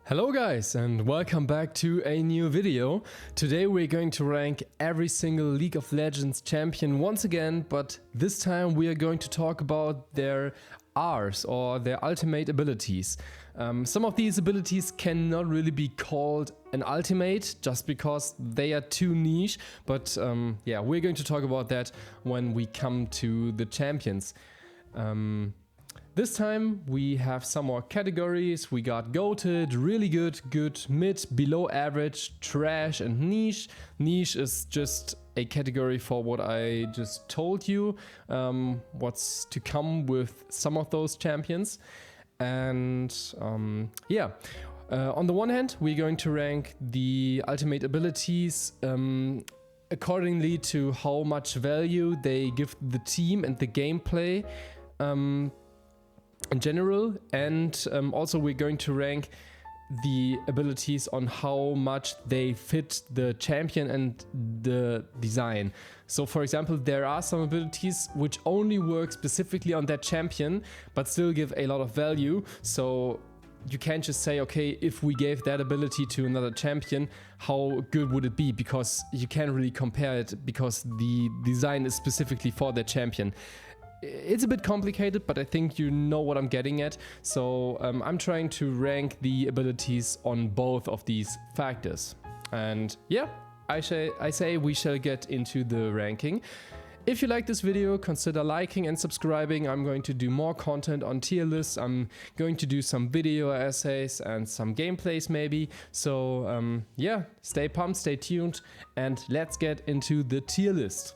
Hello guys and welcome back to a new video. Today we're going to rank every single League of Legends champion once again, but this time we are going to talk about their Rs or their ultimate abilities. Some of these abilities cannot really be called an ultimate just because they are too niche, but yeah, we're going to talk about that when we come to the champions. This time we have some more categories. We got goated, really good, good, mid, below average, trash and niche. Niche is just a category for what I just told you, what's to come with some of those champions. And yeah, on the one hand, we're going to rank the ultimate abilities accordingly to how much value they give the team and the gameplay in general, and also we're going to rank the abilities on how much they fit the champion and the design. So for example, there are some abilities which only work specifically on that champion but still give a lot of value, so you can't just say, okay, if we gave that ability to another champion, how good would it be? Because you can't really compare it because the design is specifically for that champion. It's a bit complicated, but I think you know what I'm getting at. So I'm trying to rank the abilities on both of these factors. And yeah, I say we shall get into the ranking. If you like this video, consider liking and subscribing. I'm going to do more content on tier lists. I'm going to do some video essays and some gameplays maybe. So yeah, stay pumped, stay tuned, and let's get into the tier list.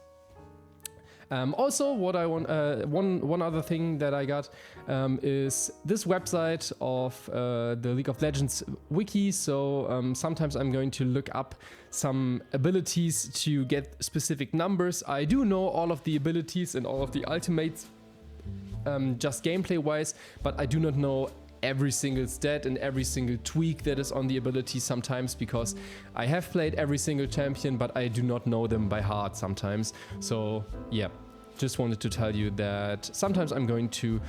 Also, what I want, one other thing that I got is this website of the League of Legends wiki. So sometimes I'm going to look up some abilities to get specific numbers. I do know all of the abilities and all of the ultimates, just gameplay wise, but I do not know every single stat and every single tweak that is on the ability sometimes, because I have played every single champion but I do not know them by heart sometimes. So yeah, just wanted to tell you that sometimes I'm going to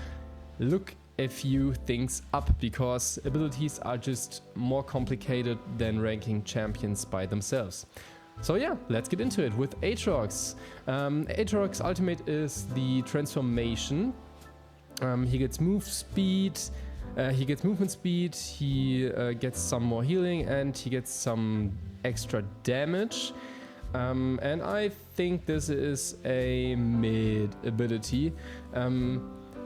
look a few things up because abilities are just more complicated than ranking champions by themselves. So yeah, let's get into it with Aatrox. Aatrox ultimate is the transformation. He gets move speed, he gets movement speed, he gets some more healing, and he gets some extra damage. And I think this is a mid ability.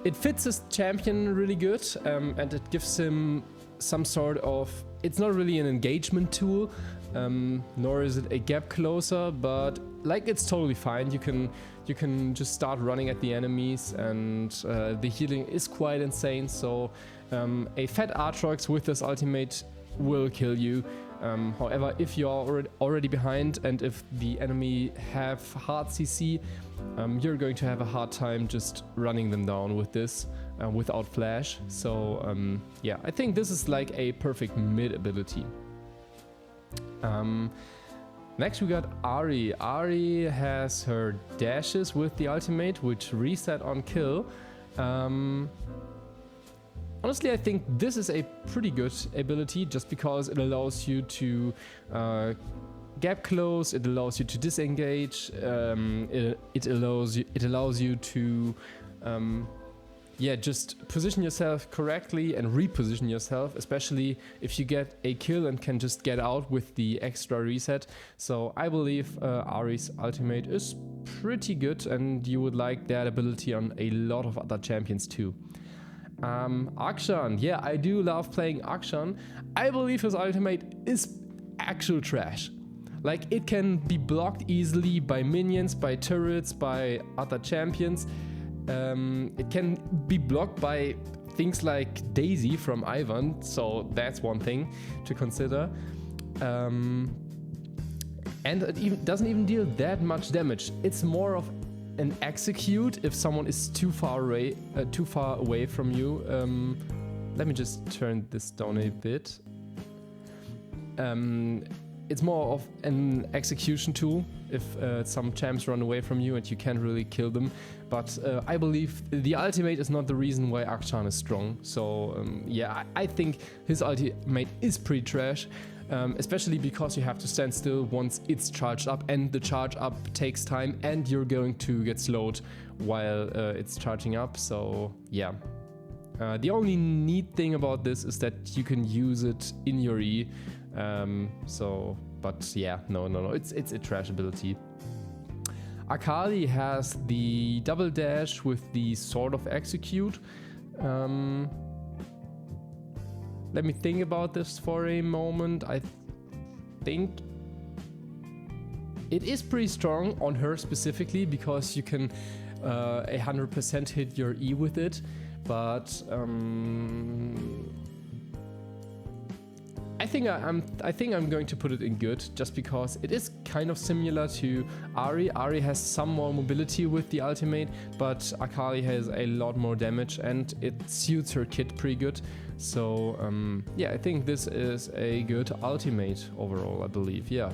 It fits his champion really good, and it gives him some sort of... It's not really an engagement tool, nor is it a gap closer, but like it's totally fine. You can just start running at the enemies, and the healing is quite insane. So a fat Aatrox with this ultimate will kill you. However, if you are already behind and if the enemy have hard CC, you're going to have a hard time just running them down with this without flash. So yeah, I think this is like a perfect mid ability. Next we got Ahri. Ahri has her dashes with the ultimate, which reset on kill. Honestly, I think this is a pretty good ability just because it allows you to gap close, it allows you to disengage, it allows you to yeah, just position yourself correctly and reposition yourself, especially if you get a kill and can just get out with the extra reset. So I believe Ahri's ultimate is pretty good, and you would like that ability on a lot of other champions too. Akshan, yeah, I do love playing Akshan. I believe his ultimate is actual trash. Like, it can be blocked easily by minions, by turrets, by other champions. It can be blocked by things like Daisy from Ivern, so that's one thing to consider. And it doesn't even deal that much damage. It's more of an execute if someone is too far away from you. Let me just turn this down a bit. it's more of an execution tool if some champs run away from you and you can't really kill them. But I believe the ultimate is not the reason why Akshan is strong. So yeah, I think his ultimate is pretty trash. Especially because you have to stand still once it's charged up, and the charge up takes time, and you're going to get slowed while it's charging up. So yeah, the only neat thing about this is that you can use it in your E. But yeah, no, it's a trash ability. Akali has the double dash with the Sword of Execute. Let me think about this for a moment. I think it is pretty strong on her specifically because you can 100% hit your E with it, but I think I'm going to put it in good just because it is kind of similar to Ahri. Ahri has some more mobility with the ultimate, but Akali has a lot more damage and it suits her kit pretty good. So yeah, I think this is a good ultimate overall, I believe. Yeah.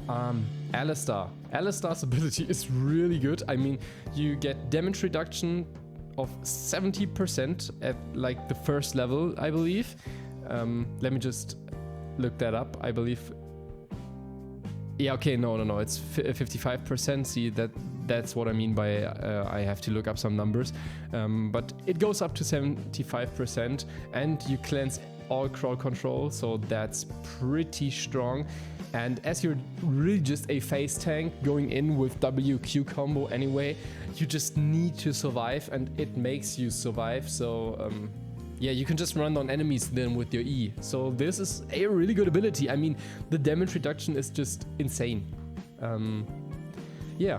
Alistar. Alistar's ability is really good. I mean, you get damage reduction of 70% at like the first level, I believe. Let me just look that up. I believe. Yeah, okay, no, it's 55%. See, that's what I mean by I have to look up some numbers. But it goes up to 75%, and you cleanse all crowd control, so that's pretty strong. And as you're really just a face tank going in with WQ combo anyway, you just need to survive, and it makes you survive. So yeah, you can just run on enemies then with your E. So this is a really good ability. I mean, the damage reduction is just insane. Yeah,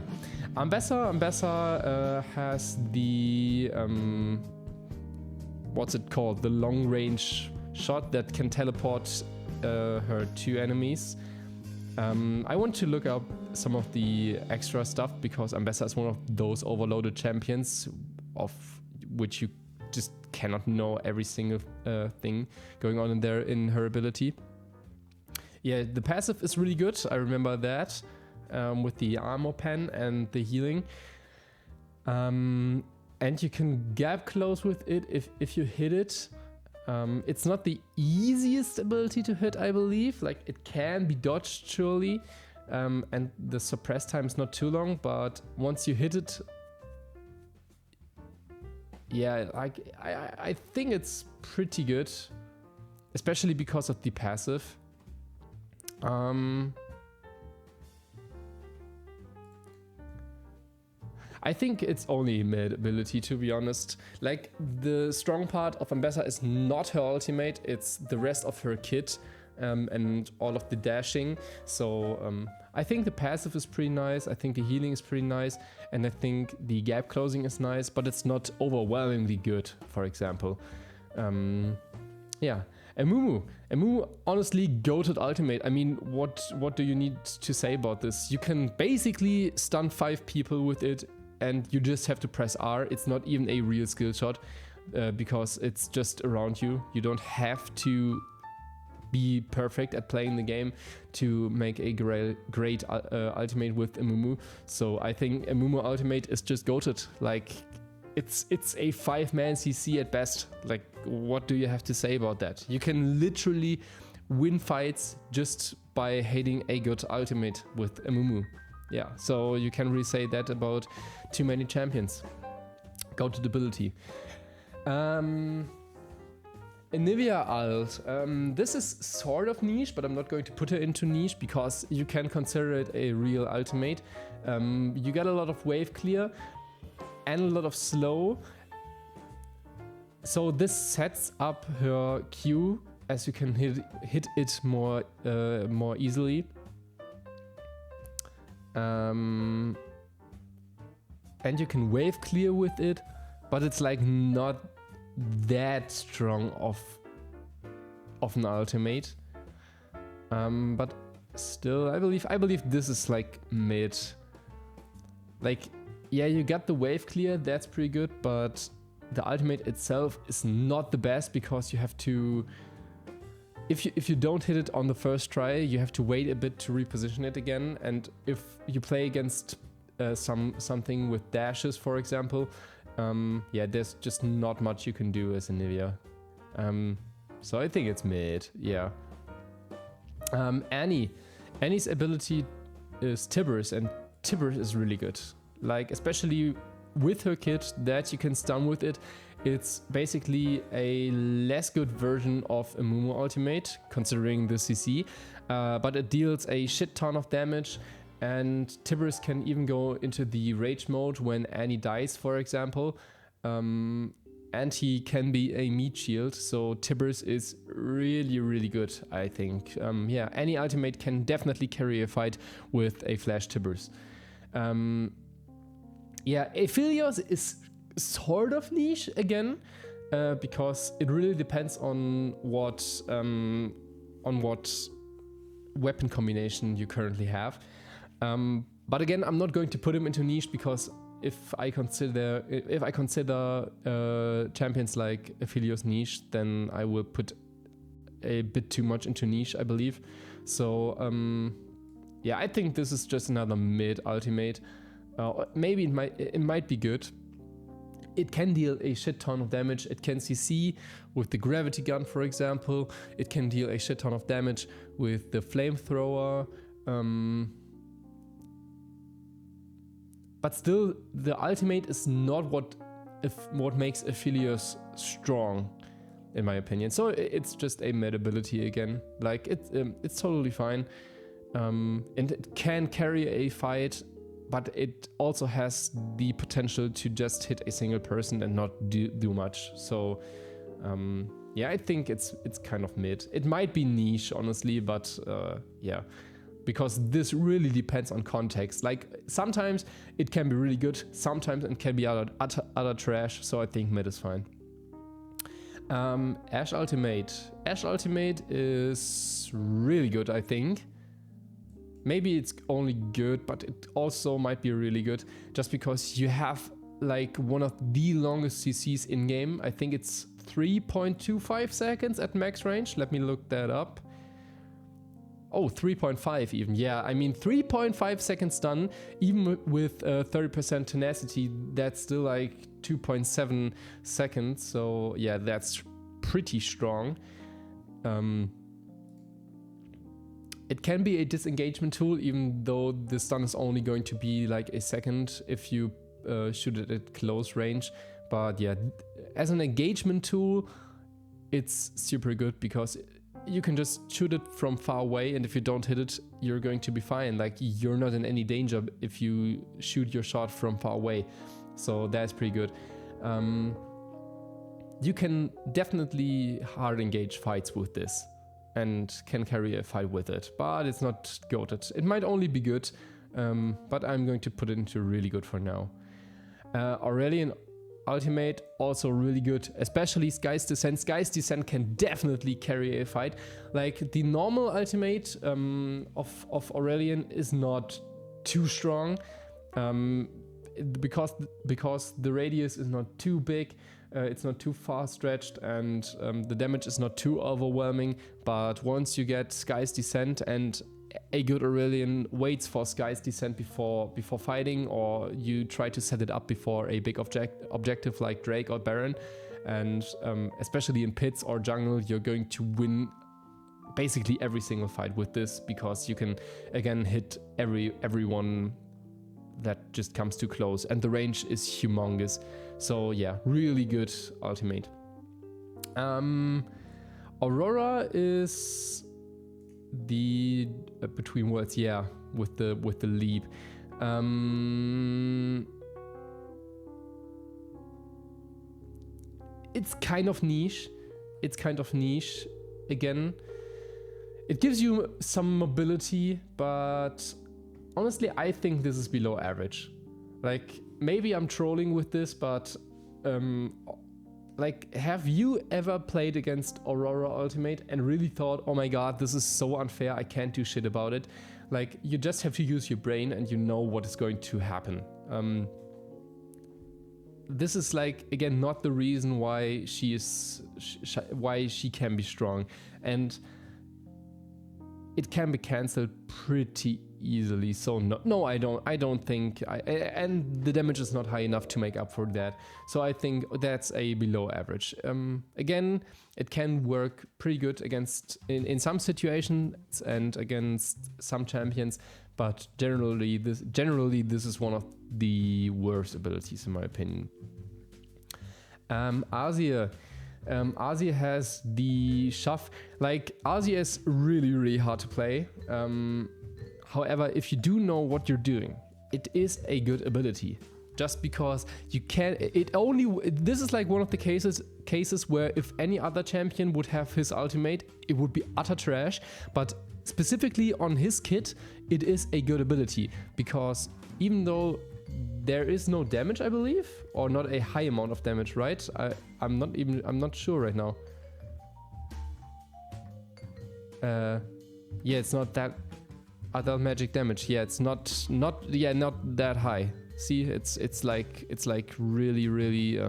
Ambessa has the what's it called? The long range shot that can teleport her to enemies. I want to look up some of the extra stuff because Ambessa is one of those overloaded champions of which you just cannot know every single thing going on in there in her ability. Yeah, the passive is really good. I remember that with the armor pen and the healing. And you can gap close with it if you hit it. It's not the easiest ability to hit, I believe. Like, it can be dodged surely, and the suppress time is not too long, but once you hit it, yeah, like I think it's pretty good, especially because of the passive. I think it's only mid ability, to be honest. Like, the strong part of Ambessa is not her ultimate, it's the rest of her kit and all of the dashing. So I think the passive is pretty nice, I think the healing is pretty nice, and I think the gap closing is nice, but it's not overwhelmingly good, for example. Yeah. Amumu, honestly, goated ultimate. I mean, what do you need to say about this? You can basically stun 5 people with it, and you just have to press R. It's not even a real skill shot because it's just around you. You don't have to be perfect at playing the game to make a great ultimate with Amumu. So I think Amumu ultimate is just goated. Like, it's a 5-man CC at best. Like, what do you have to say about that? You can literally win fights just by hitting a good ultimate with Amumu. Yeah, so you can really say that about too many champions. Goated ability. Anivia ult. This is sort of niche, but I'm not going to put her into niche because you can consider it a real ultimate. You get a lot of wave clear and a lot of slow. So this sets up her Q as you can hit it more easily. And you can wave clear with it, but it's like not that strong of an ultimate. But still, I believe this is like mid. Like, yeah, you got the wave clear, that's pretty good, but the ultimate itself is not the best because you have to if you don't hit it on the first try, you have to wait a bit to reposition it again. And if you play against something with dashes, for example, yeah, there's just not much you can do as Anivia. So I think it's mid, yeah. Annie's ability is Tibbers, and Tibbers is really good. Like, especially with her kit that you can stun with it. It's basically a less good version of Amumu ultimate, considering the CC, but it deals a shit ton of damage, and Tibbers can even go into the rage mode when Annie dies, for example, and he can be a meat shield, so Tibbers is really, really good, I think. Yeah, any ultimate can definitely carry a fight with a flash Tibbers. Yeah, Aphelios is sort of niche again, because it really depends on what weapon combination you currently have. But again, I'm not going to put him into niche, because if I consider champions like Aphelios niche, then I will put a bit too much into niche, I believe. So yeah, I think this is just another mid ultimate. Maybe it might be good. It can deal a shit ton of damage. It can CC with the gravity gun, for example. It can deal a shit ton of damage with the flamethrower. But still, the ultimate is not what makes Aphelios strong, in my opinion. So it's just a mid ability again. Like, it's totally fine. And it can carry a fight, but it also has the potential to just hit a single person and not do much. So yeah, I think it's kind of mid. It might be niche, honestly, but yeah, because this really depends on context. Like, sometimes it can be really good, sometimes it can be utter trash. So I think mid is fine. Ashe Ultimate. Ashe Ultimate is really good, I think. Maybe it's only good, but it also might be really good just because you have like one of the longest CCs in game. I think it's 3.25 seconds at max range. Let me look that up. Oh, 3.5 even. Yeah, I mean 3.5 seconds stun, even with 30% tenacity, that's still like 2.7 seconds. So yeah, that's pretty strong. It can be a disengagement tool, even though the stun is only going to be like a second if you shoot it at close range. But yeah, as an engagement tool, it's super good because you can just shoot it from far away, and if you don't hit it, you're going to be fine. Like, you're not in any danger if you shoot your shot from far away. So that's pretty good. You can definitely hard engage fights with this and can carry a fight with it, but it's not goated. It might only be good, but I'm going to put it into really good for now. Aurelion Ultimate, also really good, especially Sky's Descent. Sky's Descent can definitely carry a fight. Like, the normal ultimate of Aurelion is not too strong, because the radius is not too big. It's not too far stretched, and the damage is not too overwhelming. But once you get Sky's Descent, and a good Aurelion waits for Sky's Descent before fighting, or you try to set it up before a big objective like Drake or Baron, and especially in pits or jungle, you're going to win basically every single fight with this, because you can again hit everyone that just comes too close, and the range is humongous. So yeah, really good ultimate. Aurora is the between worlds, yeah, with the leap. It's kind of niche. Again, it gives you some mobility, but honestly, I think this is below average. Like, maybe I'm trolling with this, but like, have you ever played against Aurora Ultimate and really thought, oh my god, this is so unfair, I can't do shit about it? Like, you just have to use your brain and you know what is going to happen. This is, like, again, not the reason why she can be strong. And it can be cancelled pretty easily. So no, I don't think, and the damage is not high enough to make up for that. So I think that's a below average. Again, it can work pretty good against in some situations and against some champions, but generally this is one of the worst abilities in my opinion. Azir. Azir has the shove. Like, Azir is really hard to play. However, if you do know what you're doing, it is a good ability. Just because you can, this is like one of the cases where if any other champion would have his ultimate, it would be utter trash. But specifically on his kit, it is a good ability, because even though there is no damage, I believe, or not a high amount of damage, right? I'm not sure right now. Yeah, it's not that other magic damage. Yeah, it's not that high. See, it's like really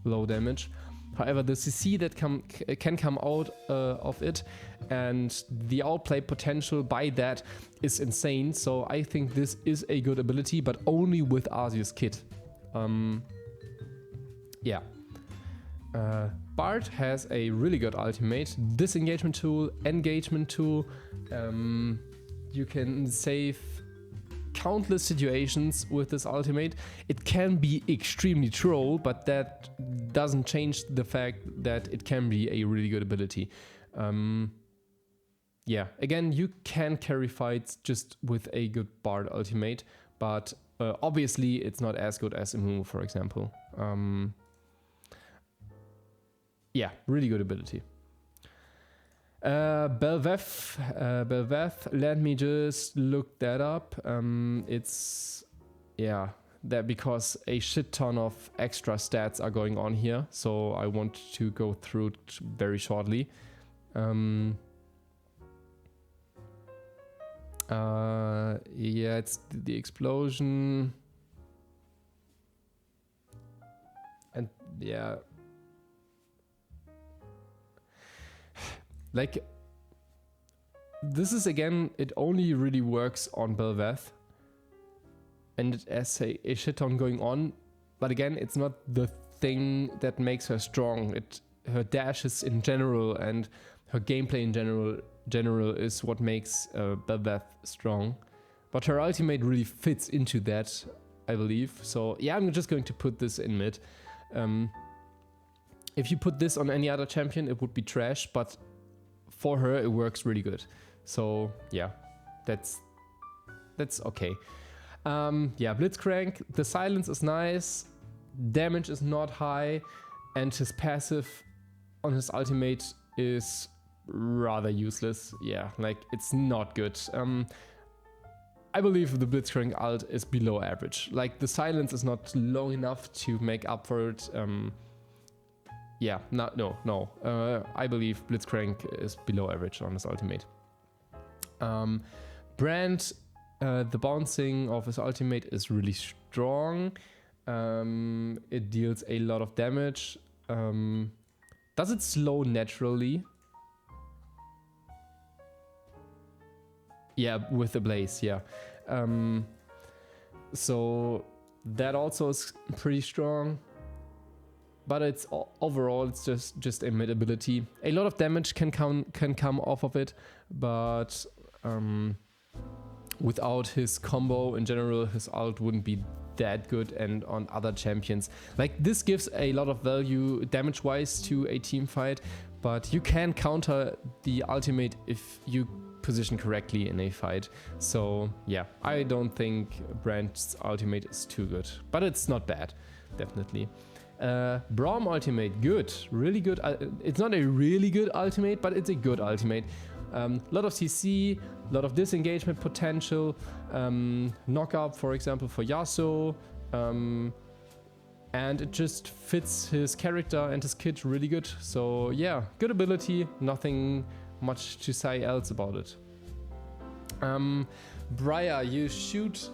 low damage. However, the CC that can come out of it, and the outplay potential by that is insane. So I think this is a good ability, but only with Azir's kit. Yeah. Bard has a really good ultimate. Disengagement tool, engagement tool. You can save countless situations with this ultimate. It can be extremely troll, but that doesn't change the fact that it can be a really good ability. Yeah, again, you can carry fights just with a good Bard ultimate, but obviously it's not as good as Amumu, for example. Yeah, really good ability. Bel'Veth, let me just look that up. It's, yeah, that because a shit ton of extra stats are going on here, so I want to go through it very shortly. Yeah, it's the explosion, and yeah, like, this is, again, it only really works on Bel'Veth, and it has a shit ton going on, but again, it's not the thing that makes her strong. Her dashes in general and her gameplay in general is what makes Bel'Veth strong. But her ultimate really fits into that, I believe. So yeah, I'm just going to put this in mid. If you put this on any other champion, it would be trash, but for her it works really good. So yeah, that's okay. Yeah, Blitzcrank, the silence is nice, damage is not high, and his passive on his ultimate is rather useless. Yeah, like, it's not good. I believe the Blitzcrank ult is below average. Like, the silence is not low enough to make up for it. Yeah, no. I believe Blitzcrank is below average on his ultimate. Brand, the bouncing of his ultimate is really strong. It deals a lot of damage. Does it slow naturally? Yeah, with the blaze, yeah. So that also is pretty strong. But it's overall, it's just a mid ability. A lot of damage can come off of it, but without his combo in general, his ult wouldn't be that good. And on other champions, like, this gives a lot of value damage wise to a team fight, but you can counter the ultimate if you position correctly in a fight. So yeah, I don't think Brand's ultimate is too good, but it's not bad, definitely. Braum ultimate, good, really good. It's not a really good ultimate, but it's a good ultimate. Lot of CC, lot of disengagement potential, knockup, for example, for Yasuo, and it just fits his character and his kit really good. So yeah, good ability, nothing much to say else about it. Briar, you shoot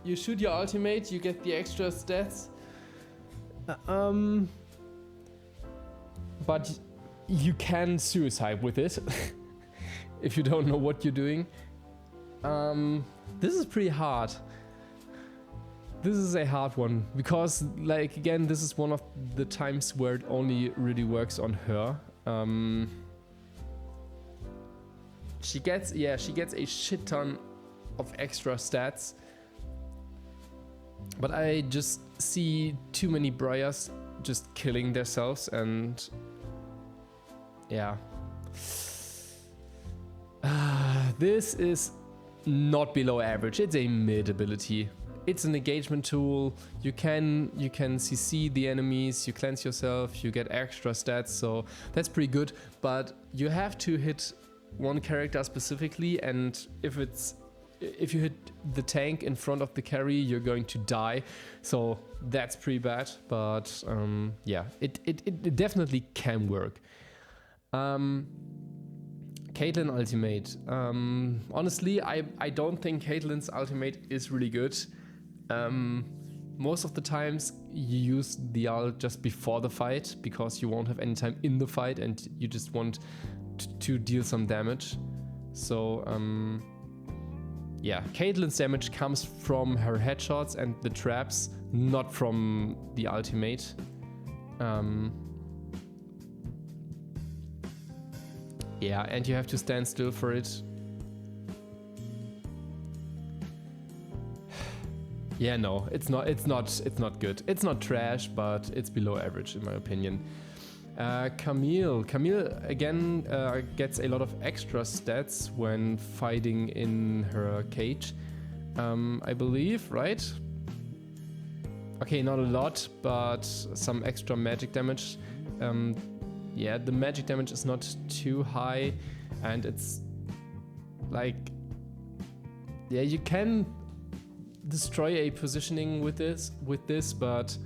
your ultimate, you get the extra stats. But you can suicide with it. if you don't know what you're doing. This is pretty hard. This is a hard one because, like, again, this is one of the times where it only really works on her. She gets a shit ton of extra stats, but I just see too many Briars just killing themselves, and yeah. This is not below average. It's a mid ability. It's an engagement tool. You can CC the enemies, you cleanse yourself, you get extra stats, so that's pretty good. But you have to hit one character specifically, and if you hit the tank in front of the carry, you're going to die. So that's pretty bad. But yeah, it definitely can work. Caitlyn ultimate. Honestly, I don't think Caitlyn's ultimate is really good. Most of the times you use the ult just before the fight because you won't have any time in the fight and you just want to deal some damage. So yeah, Caitlyn's damage comes from her headshots and the traps, not from the ultimate. Yeah, and you have to stand still for it. Yeah, no, it's not good. It's not trash, but it's below average in my opinion. Camille again gets a lot of extra stats when fighting in her cage, I believe, right? Okay, not a lot, but some extra magic damage. Yeah, the magic damage is not too high, and it's like, yeah, you can destroy a positioning with this, but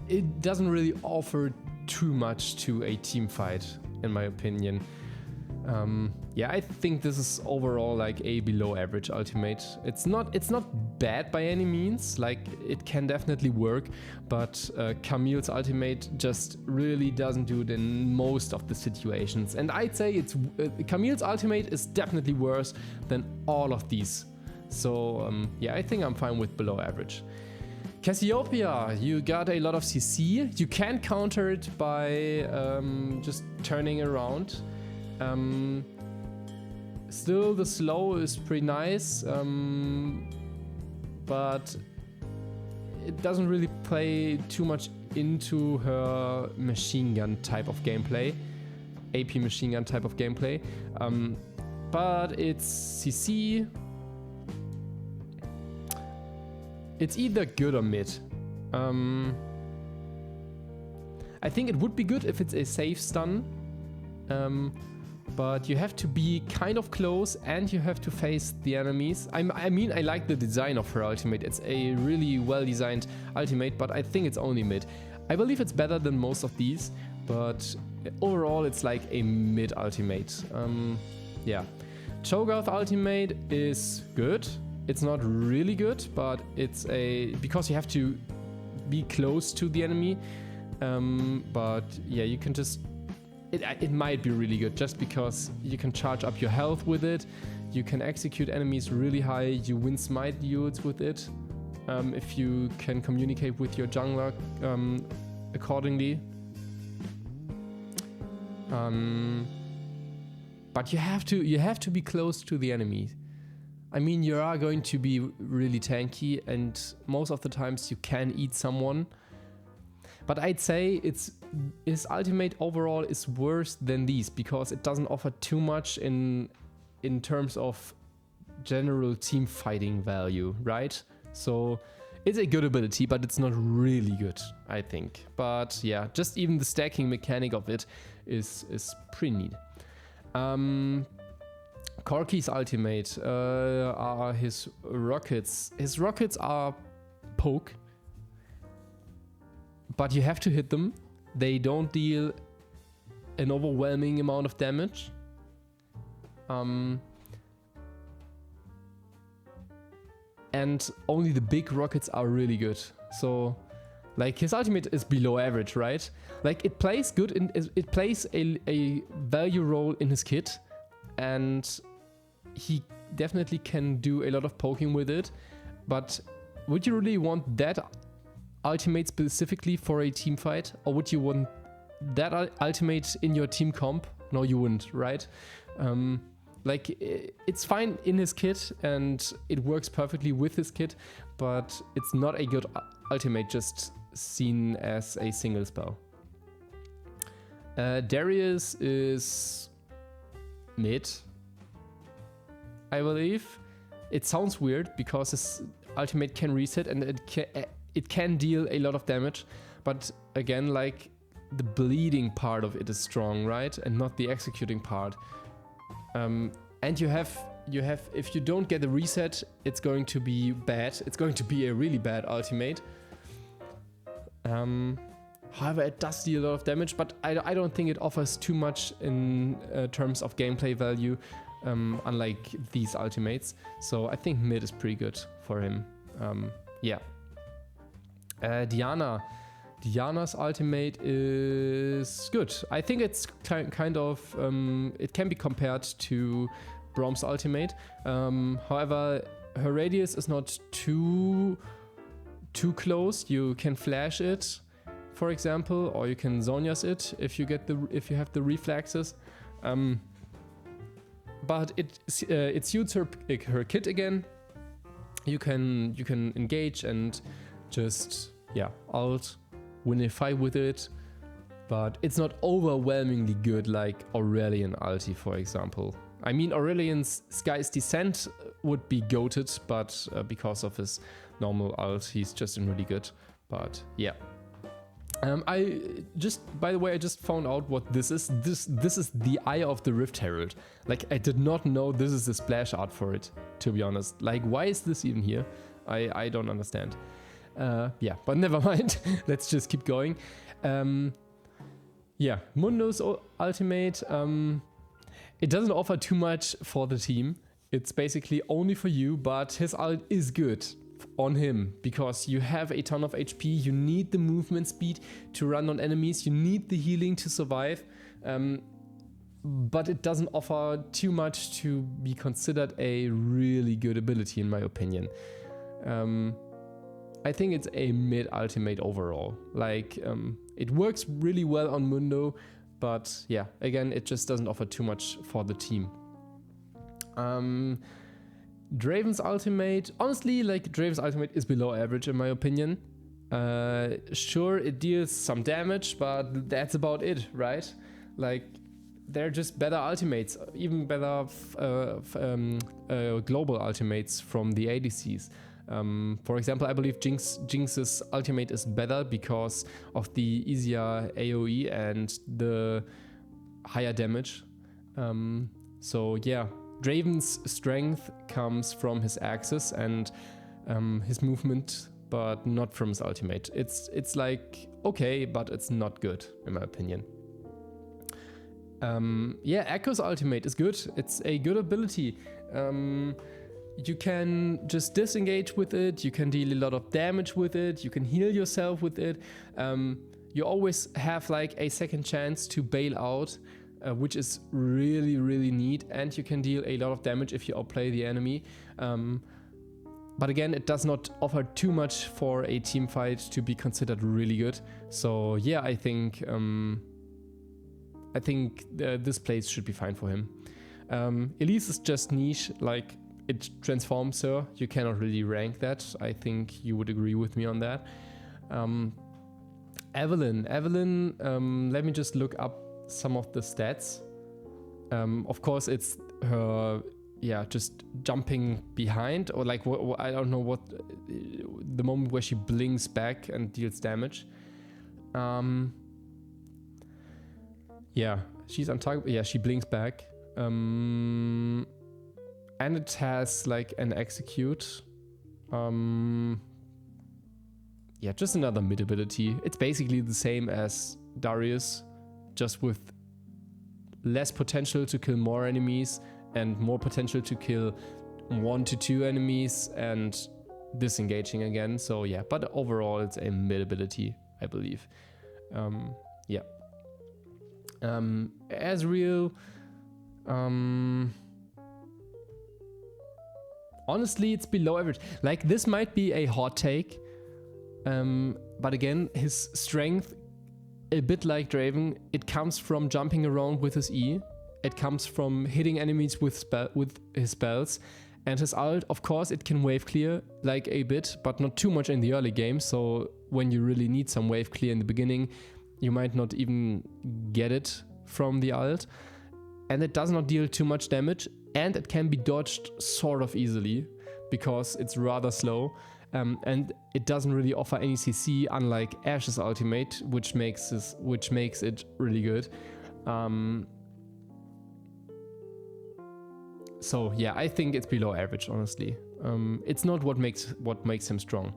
it doesn't really offer too much to a team fight, in my opinion. Yeah, I think this is overall like a below average ultimate. It's not bad by any means, like it can definitely work, but Camille's ultimate just really doesn't do it in most of the situations. And I'd say Camille's ultimate is definitely worse than all of these. So yeah, I think I'm fine with below average. Cassiopeia, you got a lot of CC. You can counter it by just turning around. Still, the slow is pretty nice, but it doesn't really play too much into her machine gun type of gameplay, AP machine gun type of gameplay. But it's CC. It's either good or mid. I think it would be good if it's a safe stun. But you have to be kind of close and you have to face the enemies. I mean, I like the design of her ultimate. It's a really well designed ultimate, but I think it's only mid. I believe it's better than most of these, but overall it's like a mid ultimate. Yeah. Cho'Gath ultimate is good. It's not really good, but it's because you have to be close to the enemy. But yeah, you can just it might be really good just because you can charge up your health with it. You can execute enemies really high. You win smite duels with it if you can communicate with your jungler accordingly. But you have to be close to the enemy. I mean, you are going to be really tanky, and most of the times you can eat someone. But I'd say his ultimate overall is worse than these because it doesn't offer too much in terms of general team fighting value, right? So it's a good ability, but it's not really good, I think. But yeah, just even the stacking mechanic of it is pretty neat. Corki's ultimate are his rockets. His rockets are poke, but you have to hit them. They don't deal an overwhelming amount of damage. And only the big rockets are really good. So Like his ultimate is below average, right? Like it plays good, it plays a value role in his kit, and he definitely can do a lot of poking with it. But would you really want that ultimate specifically for a team fight, or would you want that ultimate in your team comp? No, you wouldn't, right? Like it's fine in his kit and it works perfectly with his kit, but it's not a good ultimate just seen as a single spell. Darius is mid, I believe. It sounds weird because his ultimate can reset and it can deal a lot of damage, but again, like the bleeding part of it is strong, right? And not the executing part. And you have if you don't get the reset, it's going to be bad. It's going to be a really bad ultimate. However, it does deal a lot of damage, but I don't think it offers too much in terms of gameplay value, unlike these ultimates. So I think mid is pretty good for him. Yeah. Diana's ultimate is good. I think it's kind of it can be compared to Braum's ultimate. However, her radius is not too close. You can flash it, for example, or you can Zhonya's it if you have the reflexes. But it suits her kit again. You can engage and just ult, win a fight with it, but it's not overwhelmingly good like Aurelion ulti, for example. I mean, Aurelion's Sky's Descent would be goated, but because of his normal ult, he's just really good. But yeah. By the way, I just found out what this is. This is the Eye of the Rift Herald. Like, I did not know this is the splash art for it, to be honest. Like, why is this even here? I don't understand. Yeah, but never mind. Let's just keep going. Yeah, Mundo's ultimate. It doesn't offer too much for the team. It's basically only for you, but his ult is good on him because you have a ton of HP. You need the movement speed to run on enemies. You need the healing to survive. But it doesn't offer too much to be considered a really good ability, in my opinion. I think it's a mid ultimate overall. Like, it works really well on Mundo, but yeah, again, it just doesn't offer too much for the team. Draven's ultimate, honestly, like Draven's ultimate is below average in my opinion. Sure, it deals some damage, but that's about it, right? Like, they're just better ultimates, even better global ultimates from the ADCs. For example, I believe Jinx's ultimate is better because of the easier AoE and the higher damage. So yeah, Draven's strength comes from his axis and his movement, but not from his ultimate. It's like okay, but it's not good in my opinion. Yeah, Echo's ultimate is good. It's a good ability. You can just disengage with it, you can deal a lot of damage with it, you can heal yourself with it. You always have like a second chance to bail out, which is really, really neat, and you can deal a lot of damage if you outplay the enemy. But again, it does not offer too much for a team fight to be considered really good. So yeah, I think this place should be fine for him. Elise is just niche, like it transforms her. You cannot really rank that. I think you would agree with me on that. Evelynn, let me just look up some of the stats. Of course, it's her, just jumping behind, or like I don't know what the moment where she blinks back and deals damage. Yeah, she's on target. Yeah, she blinks back. And it has like an execute. Yeah, just another mid ability. It's basically the same as Darius, just with less potential to kill more enemies and more potential to kill 1 to 2 enemies, and disengaging again. So yeah, but overall it's a mid ability, I believe. Yeah. Ezreal, honestly, it's below average. Like, this might be a hot take, but again, his strength, a bit like Draven, it comes from jumping around with his E. It comes from hitting enemies with his spells. And his ult, of course, it can wave clear like a bit, but not too much in the early game. So when you really need some wave clear in the beginning, you might not even get it from the ult. And it does not deal too much damage, and it can be dodged sort of easily because it's rather slow. And it doesn't really offer any CC, unlike Ashe's ultimate, which makes it really good. So yeah, I think it's below average, honestly. It's not what makes him strong.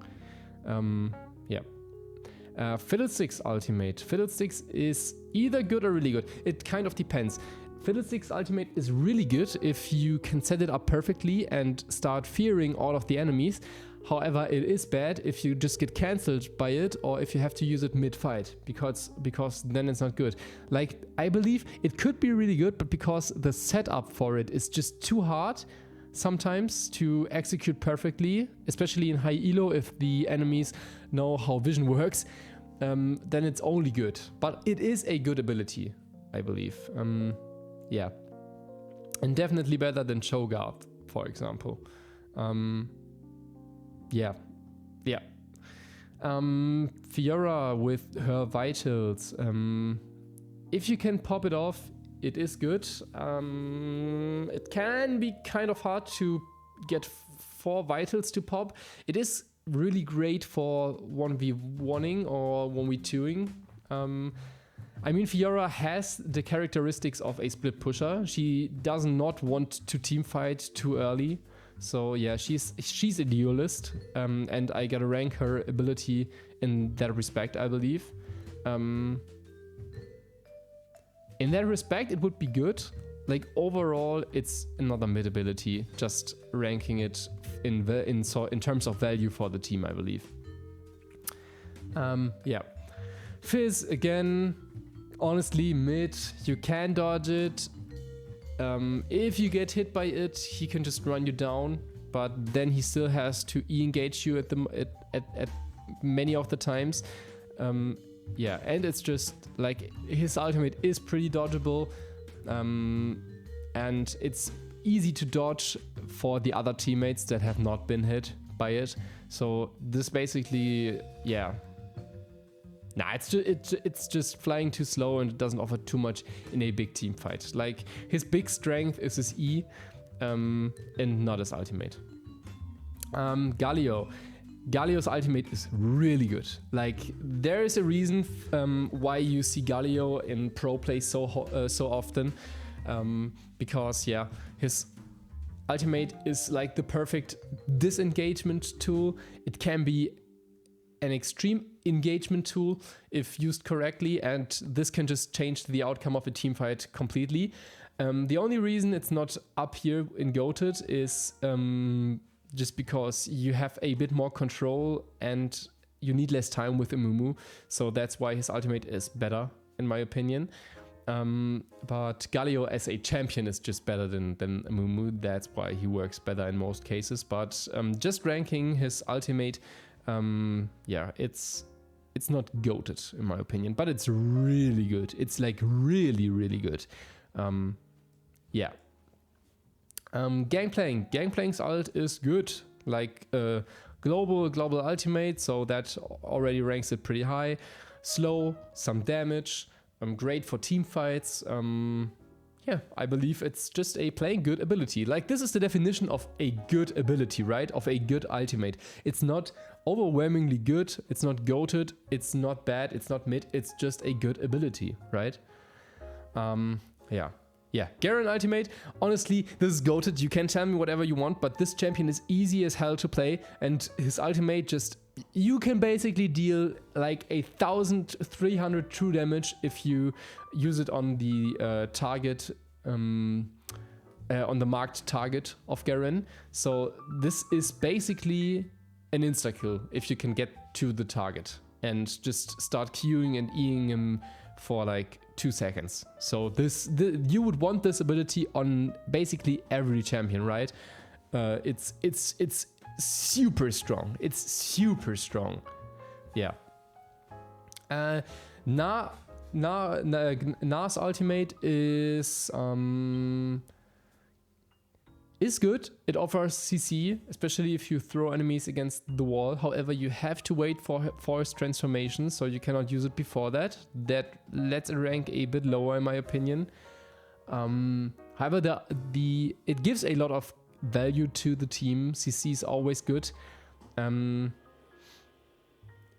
Yeah. Fiddlesticks ultimate. Fiddlesticks is either good or really good. It kind of depends. Fiddlesticks ultimate is really good if you can set it up perfectly and start fearing all of the enemies. However, it is bad if you just get cancelled by it, or if you have to use it mid-fight, because then it's not good. Like, I believe it could be really good, but because the setup for it is just too hard sometimes to execute perfectly, especially in high elo, if the enemies know how vision works, then it's only good. But it is a good ability, I believe. Yeah. And definitely better than Cho'Gath, for example. Yeah. Fiora with her vitals. If you can pop it off, it is good. It can be kind of hard to get 4 vitals to pop. It is really great for 1v1ing or 1v2ing. I mean, Fiora has the characteristics of a split pusher. She does not want to teamfight too early. So yeah, she's a duelist, and I gotta rank her ability in that respect, I believe. In that respect, it would be good. Like, overall, it's another mid ability, just ranking it in terms of value for the team, I believe. Yeah. Fizz, again, honestly, mid. You can dodge it. If you get hit by it, he can just run you down, but then he still has to E-engage you at many of the times. Yeah, and it's just like his ultimate is pretty dodgeable, and it's easy to dodge for the other teammates that have not been hit by it. So this basically, yeah. Nah, it's just flying too slow, and it doesn't offer too much in a big team fight. Like, his big strength is his E, and not his ultimate. Galio. Galio's ultimate is really good. Like, there is a reason why you see Galio in pro play so often, because yeah, his ultimate is like the perfect disengagement tool. It can be an extreme engagement tool if used correctly, and this can just change the outcome of a team fight completely. The only reason it's not up here in GOATed is just because you have a bit more control and you need less time with Amumu, so that's why his ultimate is better, in my opinion. But Galio as a champion is just better than Amumu. That's why he works better in most cases. But just ranking his ultimate, yeah, it's not goated in my opinion, but it's really good. It's like really, really good. Yeah. Gangplank's ult is good, like global ultimate, so that already ranks it pretty high. Slow, some damage, great for team fights. Yeah, I believe it's just a playing good ability. Like, this is the definition of a good ability, right? Of a good ultimate. It's not overwhelmingly good, it's not goated, it's not bad, it's not mid, it's just a good ability, right? Yeah, Garen ultimate, honestly, this is goated. You can tell me whatever you want, but this champion is easy as hell to play, and his ultimate just, you can basically deal like 1,300 true damage if you use it on the target, on the marked target of Garen. So this is basically an insta-kill if you can get to the target and just start queuing and Eing him for like 2 seconds. So you would want this ability on basically every champion, right? It's super strong. It's super strong. Yeah. Na's ultimate is good. It offers CC, especially if you throw enemies against the wall. However, you have to wait for his transformation, so you cannot use it before that. That lets it rank a bit lower, in my opinion. However, it gives a lot of value to the team. CC is always good.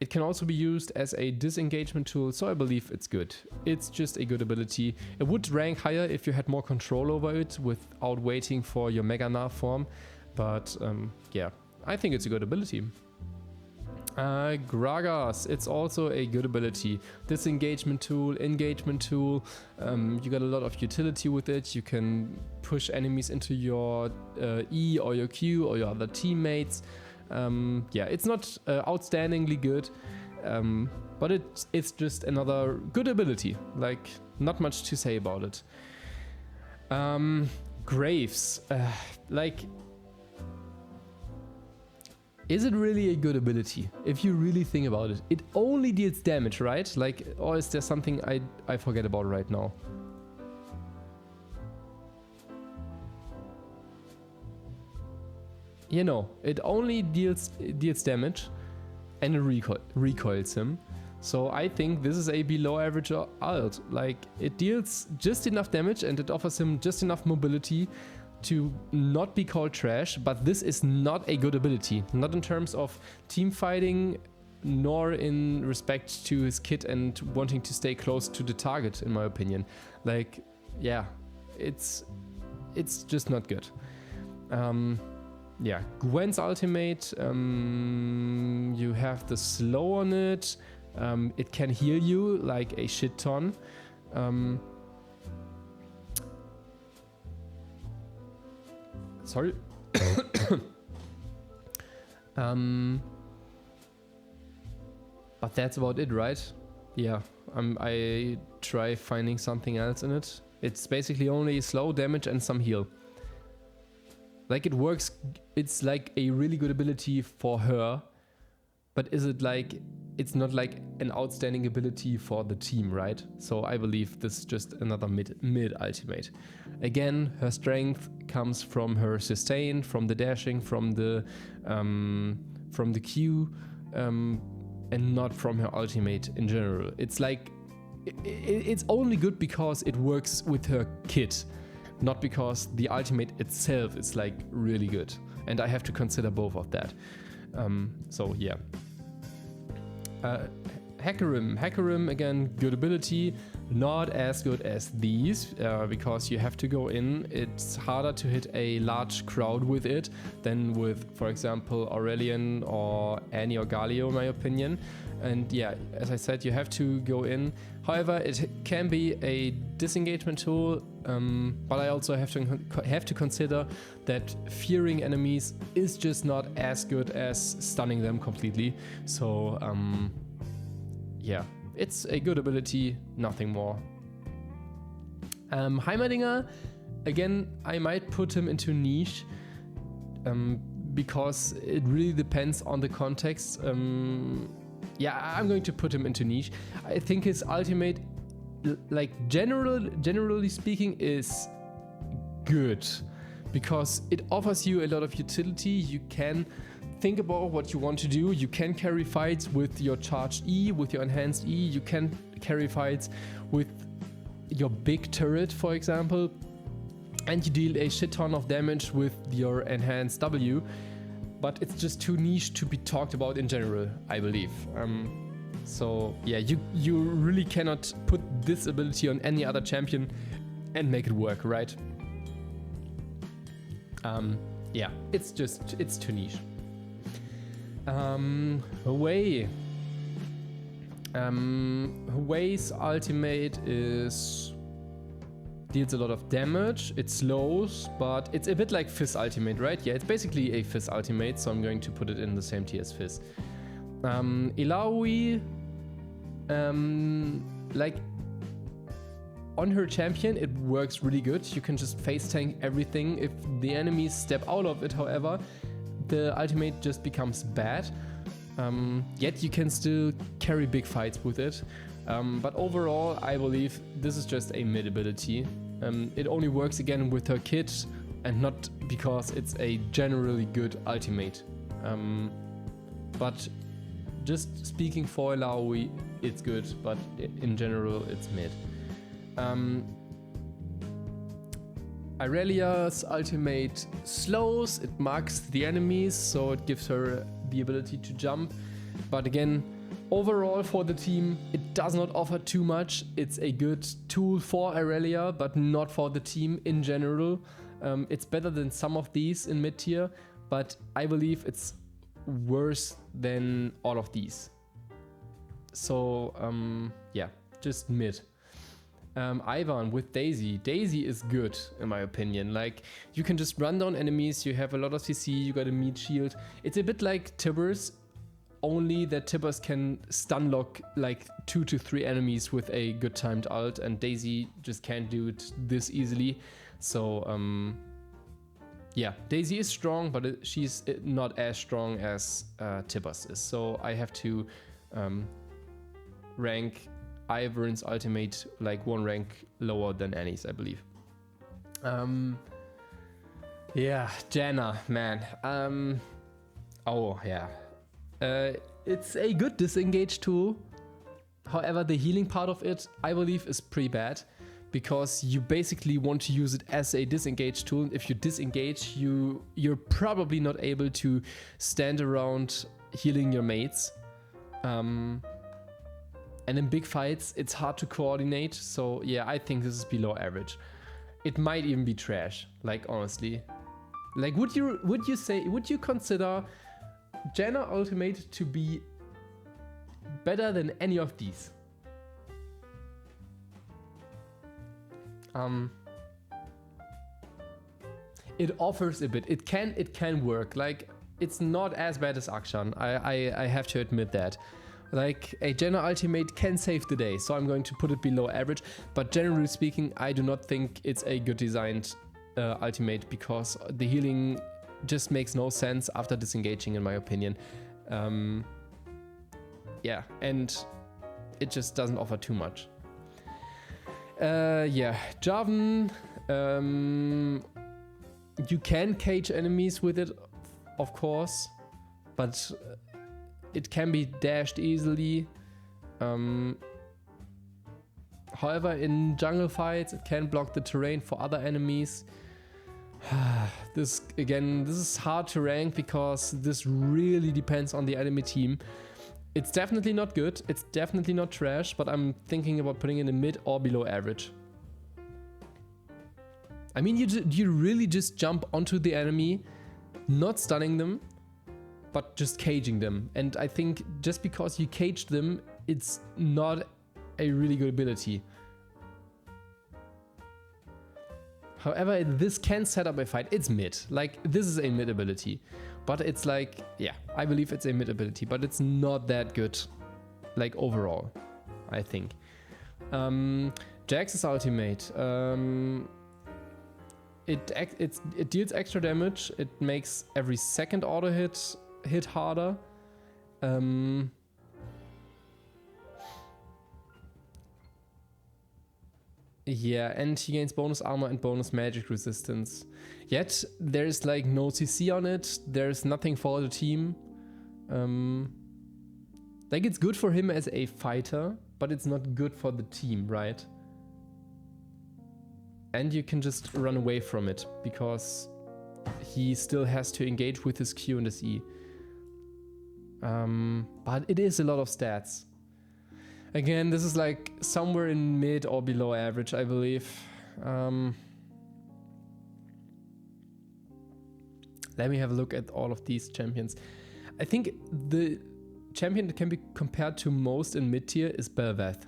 It can also be used as a disengagement tool, so I believe it's good. It's just a good ability. It would rank higher if you had more control over it without waiting for your Mega Na form. But yeah, I think it's a good ability. Gragas, it's also a good ability. Disengagement tool, engagement tool. You got a lot of utility with it. You can push enemies into your E or your Q or your other teammates. Yeah, it's not outstandingly good, but it's just another good ability. Like, not much to say about it. Graves, like, is it really a good ability? If you really think about it, it only deals damage, right? Like, or is there something I forget about right now? You know, it only deals damage and it recoils him. So I think this is a below average ult. Like, it deals just enough damage and it offers him just enough mobility to not be called trash, but this is not a good ability. Not in terms of team fighting, nor in respect to his kit and wanting to stay close to the target, in my opinion. Like, yeah, it's just not good. Yeah, Gwen's ultimate, you have the slow on it. It can heal you like a shit ton. Sorry. But that's about it, right? Yeah, I try finding something else in it. It's basically only slow damage and some heal. Like, it works, it's like a really good ability for her, but is it like, it's not like an outstanding ability for the team, right? So I believe this is just another mid ultimate. Again, her strength comes from her sustain, from the dashing, from the Q, and not from her ultimate in general. It's like, it's only good because it works with her kit. Not because the ultimate itself is like really good, and I have to consider both of that. So yeah. Hecarim again, good ability, not as good as these because you have to go in. It's harder to hit a large crowd with it than with, for example, Aurelion or Annie or Galio, in my opinion. And yeah, as I said, you have to go in. However, it can be a disengagement tool, but I also have to consider that fearing enemies is just not as good as stunning them completely. So yeah, it's a good ability, nothing more. Heimerdinger, again, I might put him into niche because it really depends on the context. Yeah, I'm going to put him into niche. I think his ultimate, like generally speaking, is good because it offers you a lot of utility. You can think about what you want to do. You can carry fights with your charged E, with your enhanced E. You can carry fights with your big turret, for example, and you deal a shit ton of damage with your enhanced W. But it's just too niche to be talked about in general, I believe. So yeah, you really cannot put this ability on any other champion and make it work, right? Yeah, it's too niche. Hwei. Hwei's ultimate is deals a lot of damage, it slows, but it's a bit like Fizz ultimate, right? Yeah, it's basically a Fizz ultimate, so I'm going to put it in the same tier as Fizz. Illaoi, like on her champion, it works really good. You can just face tank everything. If the enemies step out of it, however, the ultimate just becomes bad. Yet you can still carry big fights with it. But overall, I believe this is just a mid ability. It only works again with her kit and not because it's a generally good ultimate. But just speaking for Illaoi, it's good, but in general, it's mid. Irelia's ultimate slows, it marks the enemies, so it gives her the ability to jump. But again, overall for the team, it does not offer too much. It's a good tool for Irelia, but not for the team in general. It's better than some of these in mid tier, but I believe it's worse than all of these. So yeah, just mid. Ivern with Daisy. Daisy is good in my opinion. Like, you can just run down enemies, you have a lot of CC, you got a meat shield. It's a bit like Tibbers, only that Tibbers can stun lock like 2 to 3 enemies with a good timed ult, and Daisy just can't do it this easily. So yeah, Daisy is strong, but she's not as strong as Tibbers is. So I have to rank Ivern's ultimate like 1 rank lower than Annie's, I believe. Yeah, Janna, man. Oh yeah. It's a good disengage tool. However, the healing part of it, I believe, is pretty bad, because you basically want to use it as a disengage tool. If you disengage, you're probably not able to stand around healing your mates. And in big fights, it's hard to coordinate. So yeah, I think this is below average. It might even be trash, like honestly. Like, would you consider Janna ultimate to be better than any of these? It offers a bit. It can work. Like, it's not as bad as Akshan. I have to admit that. Like, a Janna ultimate can save the day, so I'm going to put it below average. But generally speaking, I do not think it's a good designed ultimate, because the healing just makes no sense after disengaging, in my opinion. Yeah, and it just doesn't offer too much. Yeah, Jarvan, you can cage enemies with it, of course, but it can be dashed easily. However, in jungle fights, it can block the terrain for other enemies. This is hard to rank, because this really depends on the enemy team. It's definitely not good, it's definitely not trash, but I'm thinking about putting it in mid or below average. I mean, you really just jump onto the enemy, not stunning them, but just caging them. And I think just because you caged them, it's not a really good ability. However, this can set up a fight. It's mid. Like, this is a mid ability. But it's like, yeah, I believe it's a mid ability, but it's not that good, like, overall, I think. Jax's ultimate. It deals extra damage. It makes every second auto hit harder. Yeah, and he gains bonus armor and bonus magic resistance. Yet there's like no CC on it. There's nothing for the team. Like, it's good for him as a fighter, but it's not good for the team, right? And you can just run away from it, because he still has to engage with his Q and his E. But it is a lot of stats. Again, this is like somewhere in mid or below average, I believe. Let me have a look at all of these champions. I think the champion that can be compared to most in mid tier is Bel'Veth.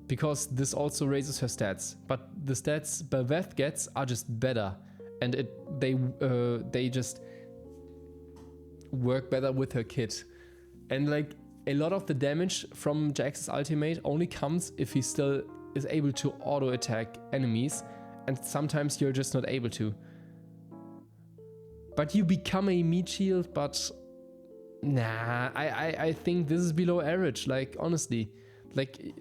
because this also raises her stats. But the stats Bel'Veth gets are just better, and they just work better with her kit. And like a lot of the damage from Jax's ultimate only comes if he still is able to auto attack enemies, and sometimes you're just not able to. But you become a meat shield, but nah, I think this is below average, like honestly. Like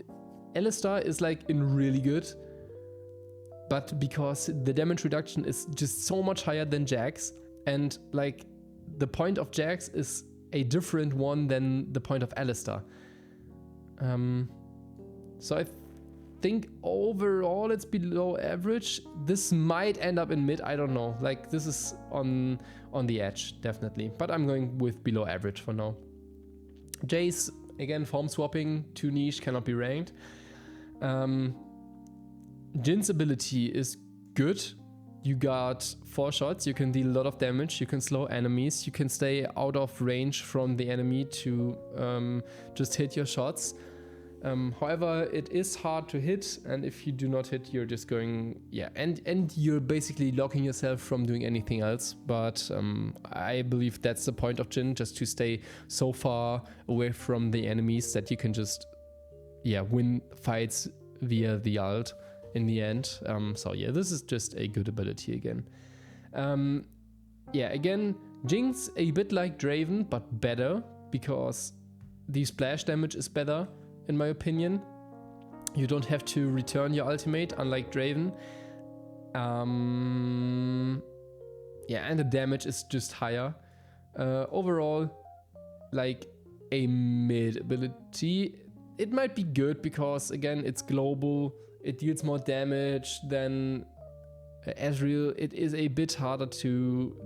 Alistar is like in really good, but because the damage reduction is just so much higher than Jax, and like the point of Jax is a different one than the point of Alistar. So I think overall it's below average. This might end up in mid, I don't know. Like this is on the edge, definitely. But I'm going with below average for now. Jace, again, form swapping, too niche, cannot be ranked. Jin's ability is good. You got 4 shots, you can deal a lot of damage, you can slow enemies, you can stay out of range from the enemy to just hit your shots. However, it is hard to hit, and if you do not hit, you're just going, and you're basically locking yourself from doing anything else. But I believe that's the point of Jhin, just to stay so far away from the enemies that you can just, win fights via the ult in the end. So this is just a good ability again. Again, Jinx a bit like Draven, but better, because the splash damage is better, in my opinion. You don't have to return your ultimate, unlike Draven. And the damage is just higher. Overall, like a mid ability. It might be good because, again, it's global. It deals more damage than Ezreal. It is a bit harder to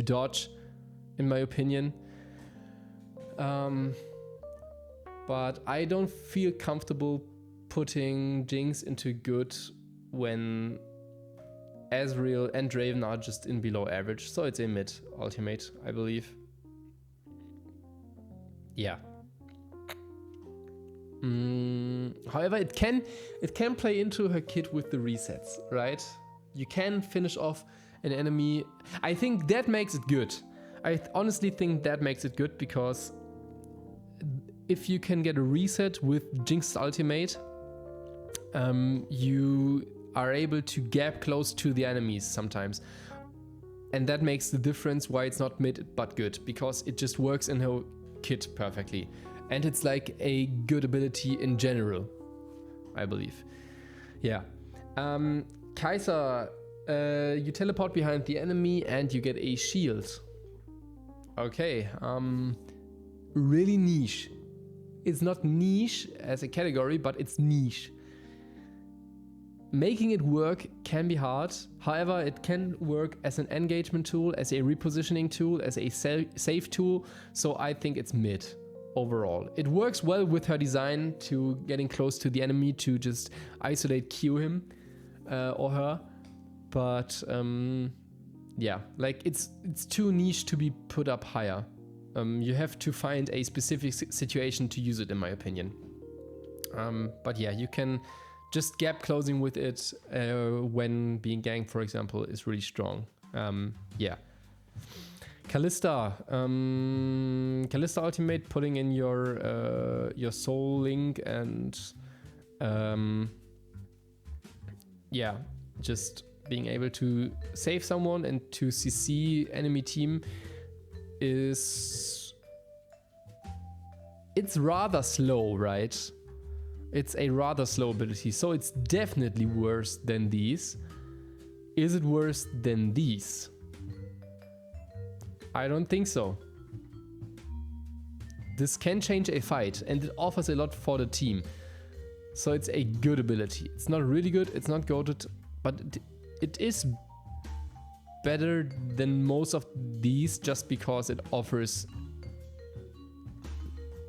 dodge, in my opinion. But I don't feel comfortable putting Jinx into good when Ezreal and Draven are just in below average. So it's a mid ultimate, I believe. Yeah. However, it can play into her kit with the resets, right? You can finish off an enemy. I think that makes it good. I honestly think that makes it good, because if you can get a reset with Jinx's ultimate, you are able to gap close to the enemies sometimes. And that makes the difference why it's not mid but good, because it just works in her kit perfectly. And it's like a good ability in general, I believe. Yeah. Kai'Sa, you teleport behind the enemy and you get a shield. Okay. Really niche. It's not niche as a category, but it's niche. Making it work can be hard. However, it can work as an engagement tool, as a repositioning tool, as a save tool. So I think it's mid overall. It works well with her design to getting close to the enemy to just isolate Q him or her. But like it's too niche to be put up higher. You have to find a specific situation to use it, in my opinion. But you can just gap closing with it when being ganked, for example, is really strong. Kalista. Kalista ultimate, putting in your soul link and just being able to save someone and to CC enemy team it's rather slow, right? It's a rather slow ability, so it's definitely worse than these. Is it worse than these? I don't think so. This can change a fight, and it offers a lot for the team. So it's a good ability. It's not really good, it's not goated, but it is better than most of these, just because it offers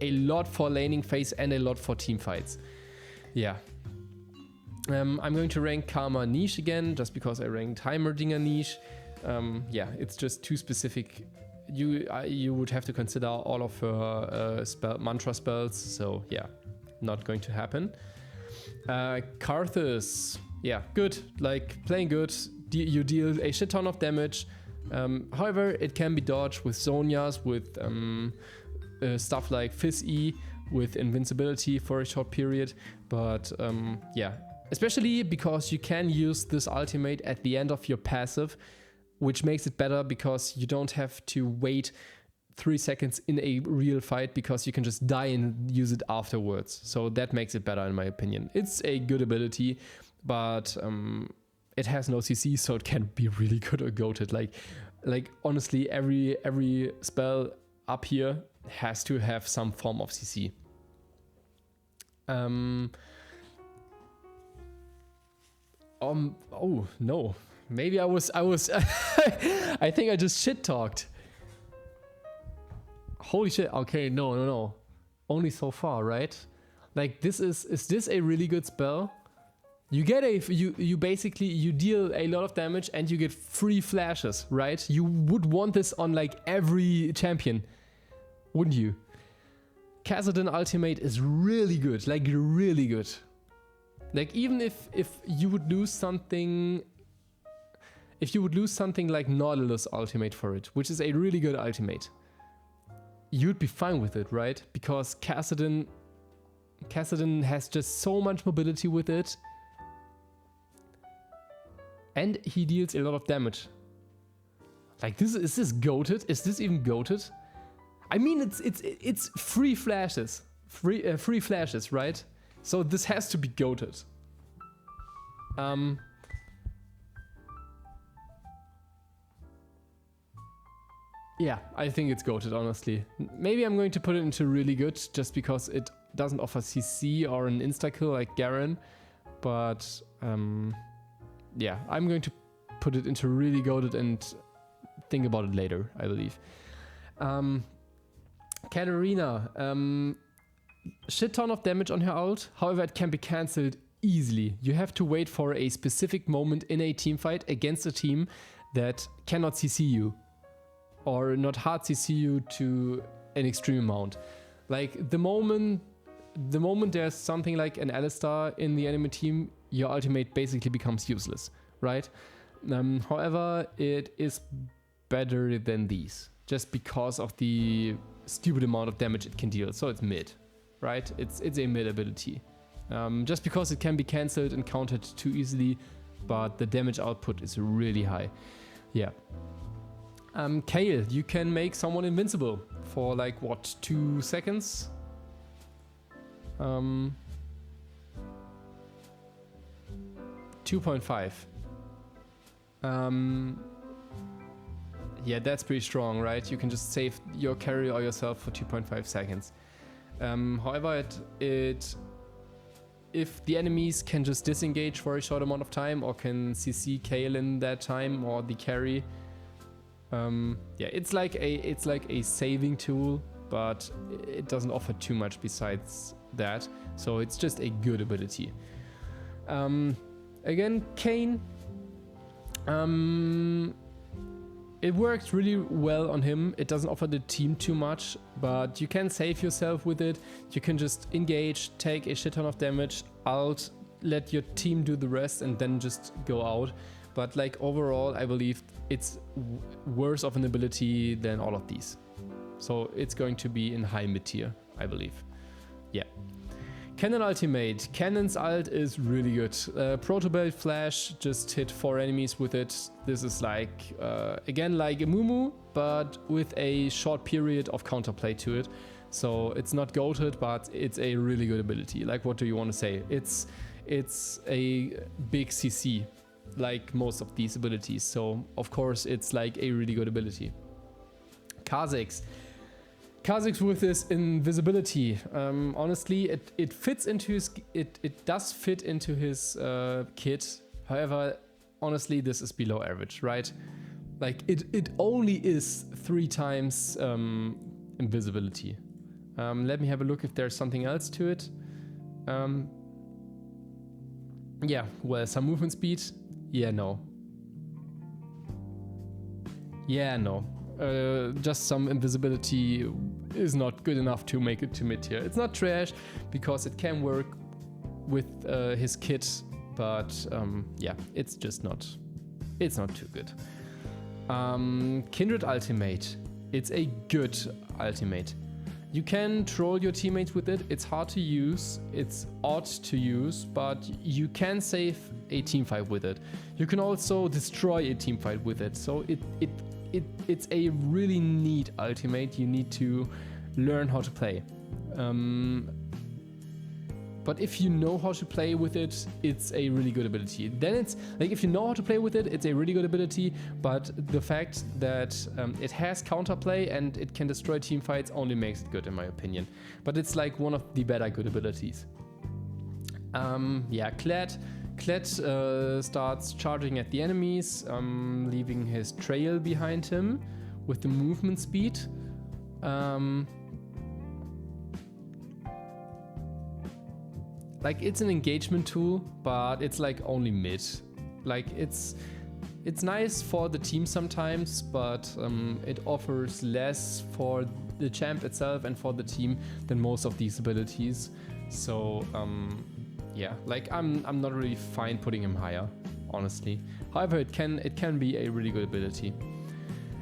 a lot for laning phase and a lot for team fights. I'm going to rank Karma niche again, just because I ranked Heimerdinger niche. It's just too specific. You would have to consider all of her mantra spells, so not going to happen. Karthus, yeah, good, like playing good. You deal a shit ton of damage. However, it can be dodged with Zhonyas, with stuff like Fizz E, with invincibility for a short period. But yeah, especially because you can use this ultimate at the end of your passive, which makes it better because you don't have to wait 3 seconds in a real fight, because you can just die and use it afterwards. So that makes it better in my opinion. It's a good ability, but it has no CC, so it can be really good or goated. Like honestly, every spell up here has to have some form of CC. Oh no, maybe I was I think I just shit talked. Holy shit. Okay, no, only so far, right? Like, this is this a really good spell? You get you basically, you deal a lot of damage and you get free flashes, right? You would want this on like every champion, wouldn't you? Kassadin ultimate is really good, like really good. Like, even if you would lose something, like Nautilus ultimate for it, which is a really good ultimate, you'd be fine with it, right? Because Kassadin has just so much mobility with it, and he deals a lot of damage. Like, is this goated? Is this even goated? I mean, it's free flashes, free flashes, right? So this has to be goated. Yeah, I think it's goated, honestly. Maybe I'm going to put it into really good, just because it doesn't offer CC or an insta-kill like Garen. But yeah, I'm going to put it into really goated and think about it later, I believe. Katarina, shit ton of damage on her ult. However, it can be cancelled easily. You have to wait for a specific moment in a team fight against a team that cannot CC you, or not hard CC you to an extreme amount. Like, the moment there's something like an Alistar in the enemy team, your ultimate basically becomes useless, right? However, it is better than these, just because of the stupid amount of damage it can deal. So it's mid, right? It's a mid ability. Just because it can be cancelled and countered too easily, but the damage output is really high. Yeah. Kayle, you can make someone invincible for like, what, 2 seconds? 2.5. Yeah, that's pretty strong, right? You can just save your carry or yourself for 2.5 seconds. However, if the enemies can just disengage for a short amount of time, or can CC Kayle in that time, or the carry, yeah, it's like a saving tool, but it doesn't offer too much besides that. So it's just a good ability. Again, Kayn. It works really well on him. It doesn't offer the team too much, but you can save yourself with it. You can just engage, take a shit ton of damage, ult, let your team do the rest, and then just go out. But like, overall, I believe it's worse of an ability than all of these. So it's going to be in high mid tier, I believe. Yeah. Cannon ultimate. Cannon's ult is really good. Protobelt flash, just hit 4 enemies with it. This is like, again, like a Mumu, but with a short period of counterplay to it. So it's not goated, but it's a really good ability. Like, what do you want to say? It's a big CC, like most of these abilities. So of course it's like a really good ability. Kha'Zix. Kha'Zix with his invisibility, honestly, it fits into his, it does fit into his kit. However, honestly, this is below average, right? Like, it only is 3 times invisibility. Let me have a look if there's something else to it. Yeah, well, some movement speed. Yeah, no. Yeah, no. Just some invisibility is not good enough to make it to mid tier. It's not trash because it can work with his kit, but yeah, it's just not. It's not too good. Kindred ultimate. It's a good ultimate. You can troll your teammates with it. It's hard to use. It's odd to use, but you can save a team fight with it. You can also destroy a team fight with it. So it's a really neat ultimate. You need to learn how to play. But if you know how to play with it, it's a really good ability. Then it's like, if you know how to play with it, it's a really good ability. But the fact that it has counterplay and it can destroy team fights only makes it good, in my opinion. But it's like one of the better good abilities. Yeah, Kled. Kled starts charging at the enemies, leaving his trail behind him with the movement speed. Like, it's an engagement tool, but it's like only mid. Like, it's nice for the team sometimes, but it offers less for the champ itself and for the team than most of these abilities. So yeah, like I'm not really fine putting him higher, honestly. However, it can be a really good ability.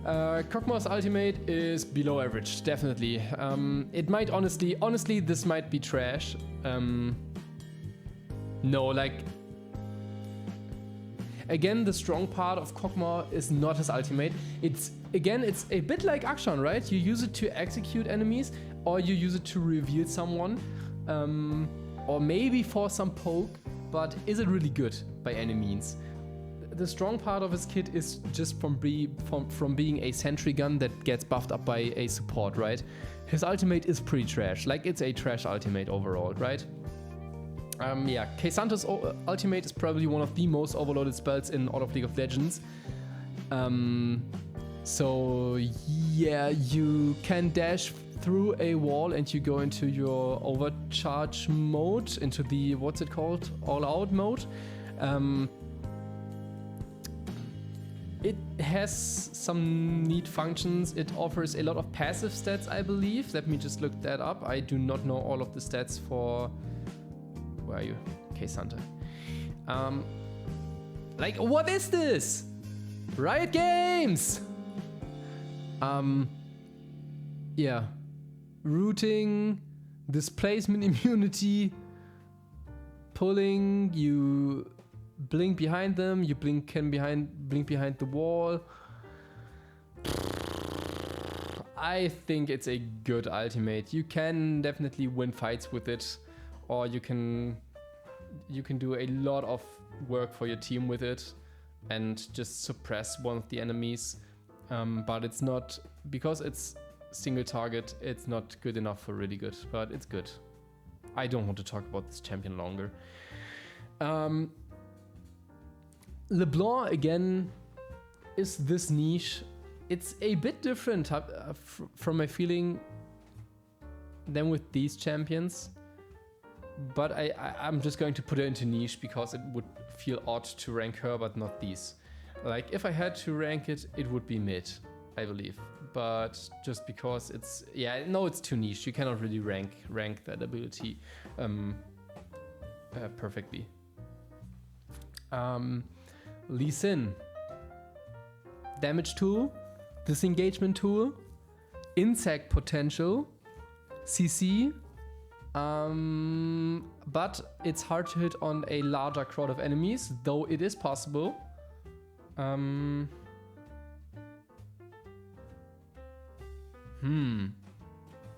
Kog'Maw's ultimate is below average, definitely. It might honestly this might be trash. No, like, again, the strong part of Kog'Maw is not his ultimate. It's a bit like Akshan, right? You use it to execute enemies, or you use it to reveal someone, or maybe for some poke, but is it really good by any means? The strong part of his kit is just from being a sentry gun that gets buffed up by a support, right? His ultimate is pretty trash. Like, it's a trash ultimate overall, right? Yeah, K'Sante's ultimate is probably one of the most overloaded spells in all of League of Legends. So yeah, you can dash through a wall and you go into your overcharge mode, into the, what's it called? All out mode. It has some neat functions. It offers a lot of passive stats, I believe. Let me just look that up. I do not know all of the stats for... Where are you? K'Sante. Like, what is this? Riot Games! Yeah. Rooting, displacement immunity, pulling, you blink behind them, you blink behind the wall. I think it's a good ultimate. You can definitely win fights with it, or you can do a lot of work for your team with it and just suppress one of the enemies. But it's not, because it's single target, it's not good enough for really good, but it's good. I don't want to talk about this champion longer. LeBlanc, again, is this niche. It's a bit different from my feeling than with these champions. But I'm just going to put her into niche because it would feel odd to rank her, but not these. Like, if I had to rank it, it would be mid, I believe. But just because it's, yeah, no, it's too niche. You cannot really rank that ability perfectly. Lee Sin. Damage tool, disengagement tool, insect potential, CC, but it's hard to hit on a larger crowd of enemies, though it is possible.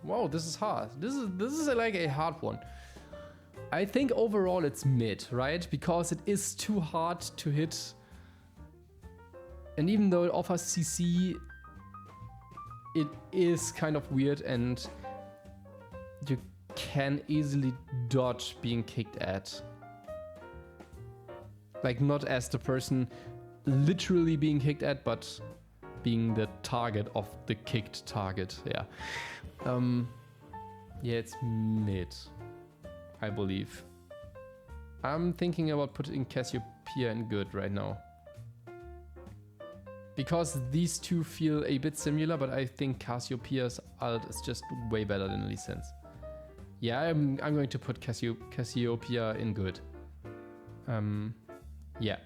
Wow, this is hard. This is like a hard one. I think overall it's mid, right? Because it is too hard to hit. And even though it offers CC, it is kind of weird and you can easily dodge being kicked at. Like, not as the person literally being kicked at, but being the target of the kicked target. Yeah. Yeah, it's mid, I believe. I'm thinking about putting Cassiopeia in good right now. Because these two feel a bit similar, but I think Cassiopeia's ult is just way better than Lee Sin's. Yeah, I'm going to put Cassiopeia in good. Yeah,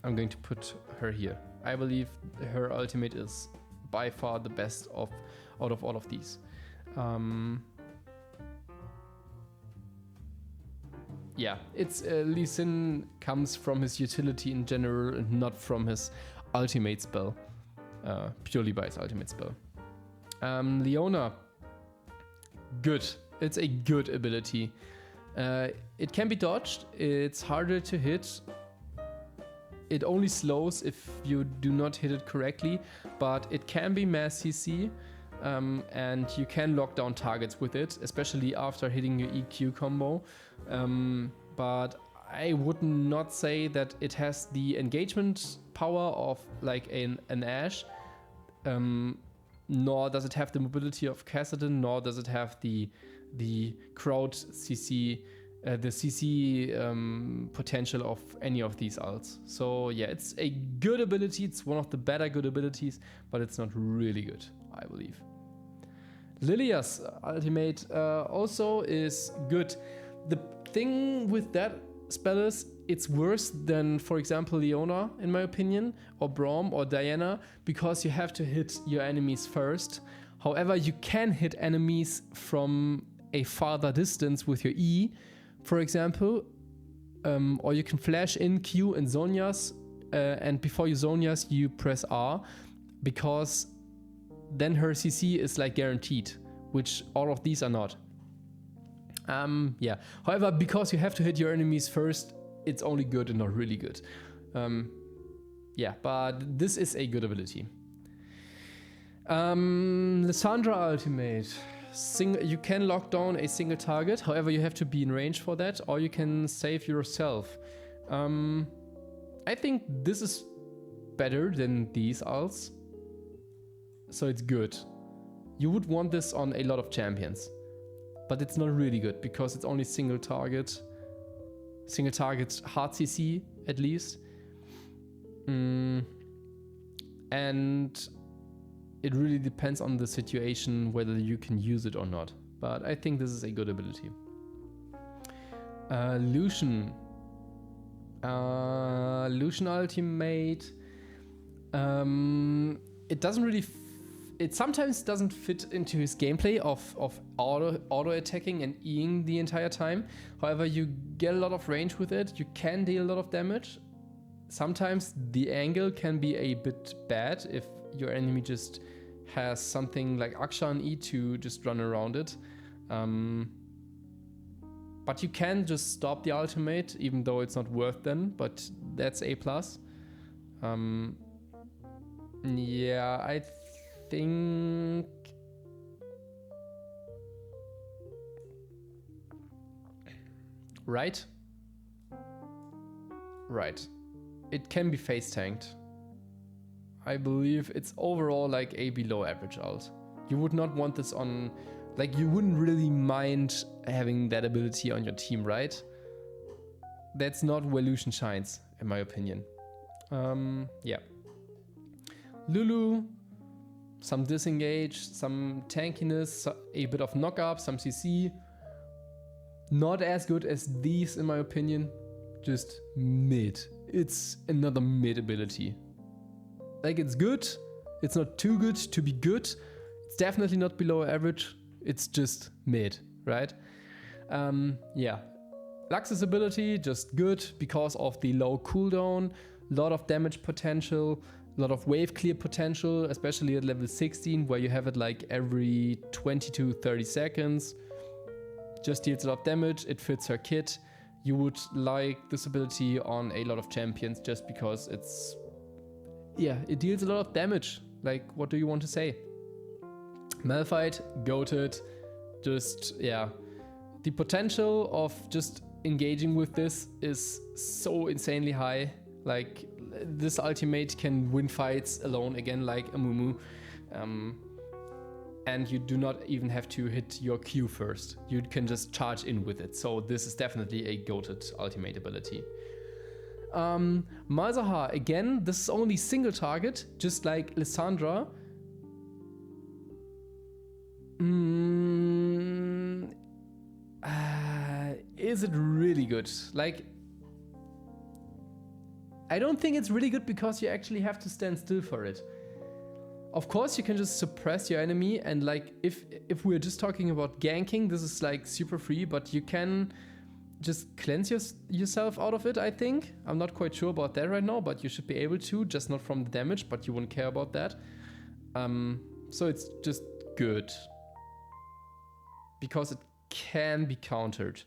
I'm going to put her here. I believe her ultimate is by far the best out of all of these. Yeah, it's Lee Sin comes from his utility in general and not from his ultimate spell, purely by his ultimate spell. Leona, good. It's a good ability. It can be dodged. It's harder to hit. It only slows if you do not hit it correctly, but it can be mass CC, and you can lock down targets with it, especially after hitting your EQ combo. But I would not say that it has the engagement power of like an Ashe, nor does it have the mobility of Kassadin, nor does it have the crowd CC, the CC potential of any of these ults. So yeah, it's a good ability. It's one of the better good abilities, but it's not really good, I believe. Lilia's ultimate also is good. The thing with that spell is it's worse than, for example, Leona, in my opinion, or Braum or Diana, because you have to hit your enemies first. However, you can hit enemies from a farther distance with your E, for example, or you can flash in Q and Zhonya's, and before you Zhonya's, you press R, because then her CC is like guaranteed, which all of these are not. Yeah. However, because you have to hit your enemies first, it's only good and not really good. Yeah, but this is a good ability. Lissandra ultimate. You can lock down a single target, however you have to be in range for that, or you can save yourself. I think this is better than these ults, so it's good. You would want this on a lot of champions, but it's not really good because it's only single target hard CC at least. And it really depends on the situation whether you can use it or not. But I think this is a good ability. Lucian. Lucian ultimate. It doesn't really... It sometimes doesn't fit into his gameplay of auto attacking and Eing the entire time. However, you get a lot of range with it. You can deal a lot of damage. Sometimes the angle can be a bit bad if your enemy just has something like Aksha and E to just run around it. But you can just stop the ultimate, even though it's not worth then, but that's a plus. Yeah, I think... Right? Right. It can be face tanked. I believe it's overall like a below average ult. You would not want this on... Like, you wouldn't really mind having that ability on your team, right? That's not where Lucian shines, in my opinion. Yeah. Lulu, some disengage, some tankiness, a bit of knock up, some CC. Not as good as these, in my opinion. Just mid. It's another mid ability. Like, it's good. It's not too good to be good. It's definitely not below average. It's just mid, right? Yeah. Lux's ability, just good because of the low cooldown, lot of damage potential, a lot of wave clear potential, especially at level 16, where you have it like every 20 to 30 seconds. Just deals a lot of damage, it fits her kit. You would like this ability on a lot of champions just because it's... Yeah, it deals a lot of damage. Like, what do you want to say? Malphite, goated, just, yeah. The potential of just engaging with this is so insanely high. Like, this ultimate can win fights alone again, like Amumu. And you do not even have to hit your Q first. You can just charge in with it. So this is definitely a goated ultimate ability. Malzahar, again, this is only single target, just like Lissandra. Is it really good? Like, I don't think it's really good because you actually have to stand still for it. Of course, you can just suppress your enemy, and like if we're just talking about ganking, this is like super free, but you can just cleanse yourself out of it, I think. I'm not quite sure about that right now, but you should be able to, just not from the damage, but you wouldn't care about that. So it's just good. Because it can be countered.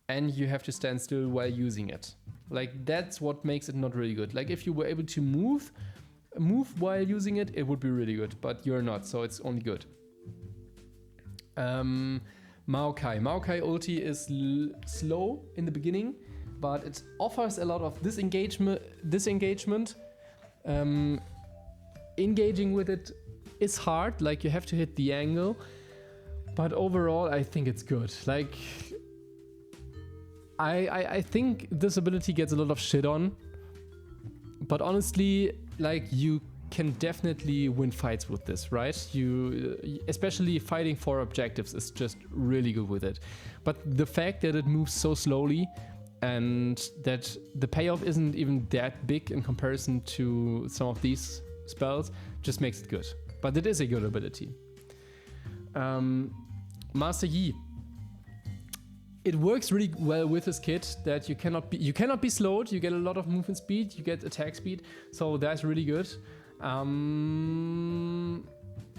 And you have to stand still while using it. Like, that's what makes it not really good. Like, if you were able to move while using it, it would be really good, but you're not, so it's only good. Maokai ulti is slow in the beginning, but it offers a lot of disengagement. Engaging with it is hard, like you have to hit the angle, but overall I think it's good. Like, I think this ability gets a lot of shit on, but honestly, like, you can definitely win fights with this, right? You, especially fighting for objectives, is just really good with it. But the fact that it moves so slowly and that the payoff isn't even that big in comparison to some of these spells just makes it good. But it is a good ability. Master Yi. It works really well with his kit that you cannot be slowed. You get a lot of movement speed, you get attack speed, so that's really good.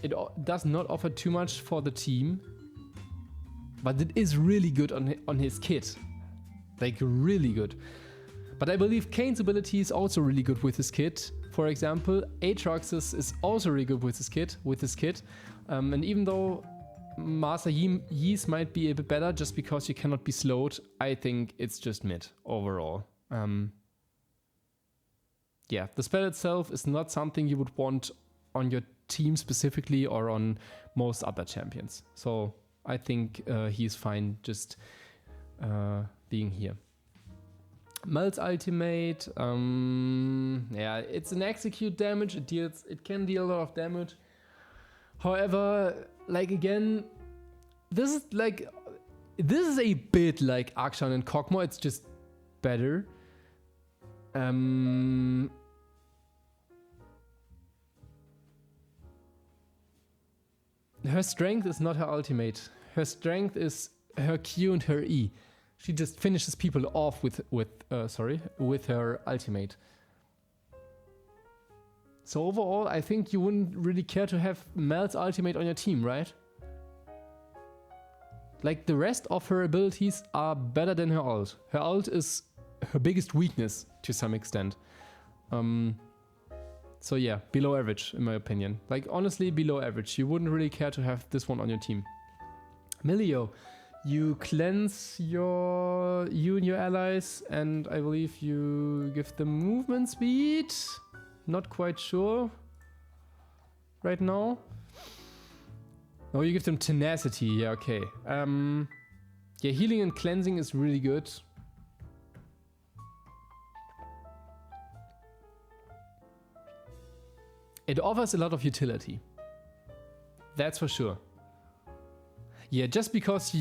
It does not offer too much for the team, but it is really good on his kit, like really good. But I believe Kane's ability is also really good with his kit. For example, Aatrox's is also really good with his kit. And even though Master Yi's might be a bit better just because you cannot be slowed, I think it's just mid overall. Yeah, the spell itself is not something you would want on your team specifically or on most other champions. So I think he's fine just being here. Mel's ultimate, yeah, it's an execute damage. It can deal a lot of damage. However, like, again, this is a bit like Akshan and Kog'Maw. It's just better. Her strength is not her ultimate. Her strength is her Q and her E. She just finishes people off with her ultimate. So overall, I think you wouldn't really care to have Mel's ultimate on your team, right? Like, the rest of her abilities are better than her ult. Her ult is her biggest weakness to some extent. So yeah, below average in my opinion. Like, honestly, below average. You wouldn't really care to have this one on your team. Milio, you cleanse you and your allies, and I believe you give them movement speed. Not quite sure right now. Oh, you give them tenacity. Yeah, okay. Yeah, healing and cleansing is really good. It offers a lot of utility. That's for sure. Yeah, just because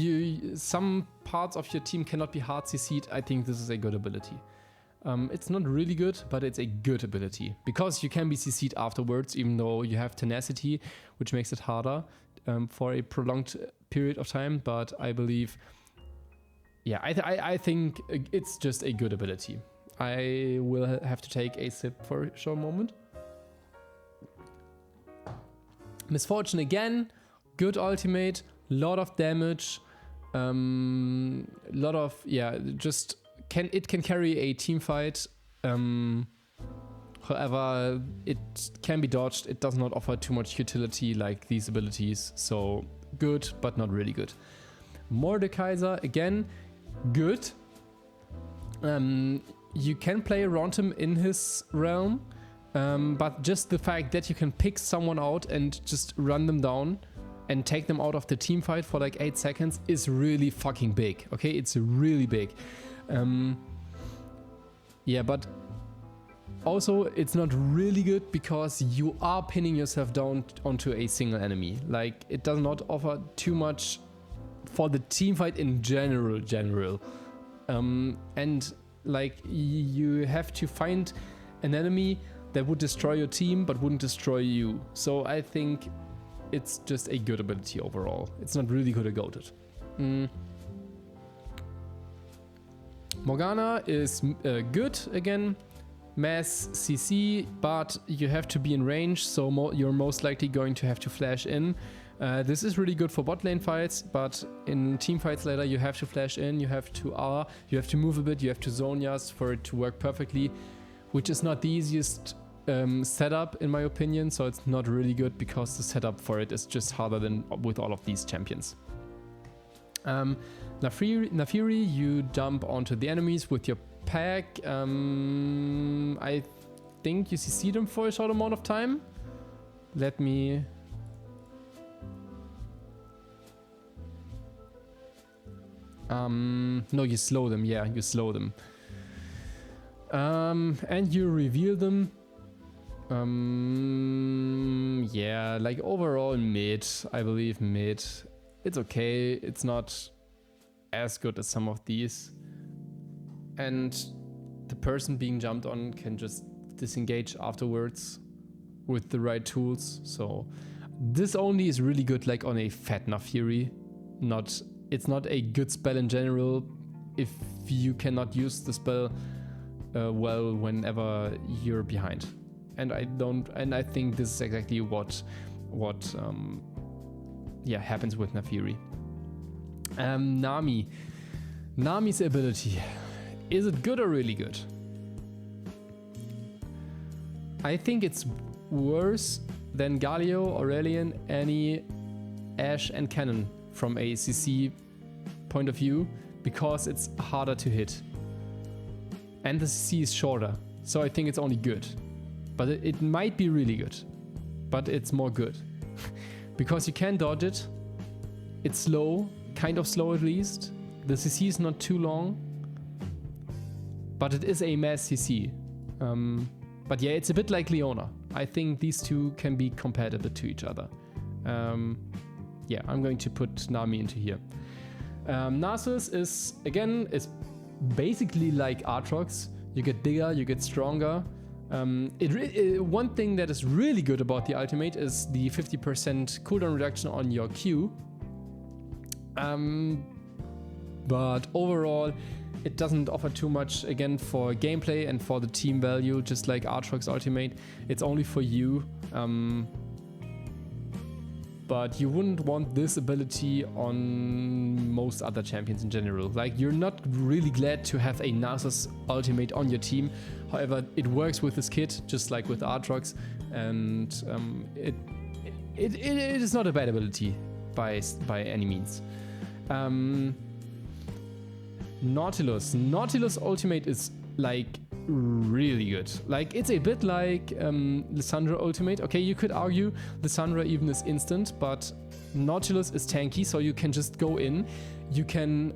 some parts of your team cannot be hard CC'd, I think this is a good ability. It's not really good, but it's a good ability. Because you can be CC'd afterwards, even though you have tenacity, which makes it harder for a prolonged period of time. But I believe, yeah, I think it's just a good ability. I will have to take a sip for a short moment. Misfortune again, good ultimate, lot of damage, lot of, yeah, just it can carry a team fight. However, it can be dodged. It does not offer too much utility like these abilities, so good, but not really good. Mordekaiser again, good. You can play around him in his realm. But just the fact that you can pick someone out and just run them down and take them out of the team fight for like 8 seconds is really fucking big. Okay, it's really big. Yeah, but Also, it's not really good because you are pinning yourself down onto a single enemy. Like, it does not offer too much for the team fight in general. And like, you have to find an enemy that would destroy your team but wouldn't destroy you. So I think it's just a good ability overall. It's not really good or goated. Morgana is good again. Mass CC, but you have to be in range, so you're most likely going to have to flash in. This is really good for bot lane fights, but in team fights later you have to flash in, you have to R, you have to move a bit, you have to zone yas for it to work perfectly, which is not the easiest setup in my opinion, so it's not really good because the setup for it is just harder than with all of these champions. Naafiri, you jump onto the enemies with your pack. I think you CC them for a short amount of time. Let me... no, you slow them. Yeah, you slow them. And you reveal them. Yeah, like overall mid. I believe mid. It's okay. It's not as good as some of these. And the person being jumped on can just disengage afterwards with the right tools. So this only is really good like on a fat Naafiri. It's not a good spell in general if you cannot use the spell well whenever you're behind. And I think this is exactly what happens with Naafiri. Nami. Nami's ability. Is it good or really good? I think it's worse than Galio, Aurelion, Annie, Ashe and Cannon from a CC point of view because it's harder to hit. And the CC is shorter, so I think it's only good. But it might be really good, but it's more good. Because you can dodge it, it's slow, kind of slow at least. The CC is not too long. But it is a mass CC. But yeah, it's a bit like Leona. I think these two can be compatible to each other. Yeah, I'm going to put Nami into here. Nasus is basically like Aatrox. You get bigger, you get stronger. One thing that is really good about the ultimate is the 50% cooldown reduction on your Q. But overall, it doesn't offer too much again for gameplay and for the team value, just like Aatrox Ultimate. It's only for you. But you wouldn't want this ability on most other champions in general. Like, you're not really glad to have a Nasus Ultimate on your team. However, it works with this kit, just like with Aatrox, and it is not a bad ability by any means. Nautilus Ultimate is like really good. Like, it's a bit like Lissandra Ultimate. Okay, you could argue Lissandra even is instant, but Nautilus is tanky, so you can just go in, you can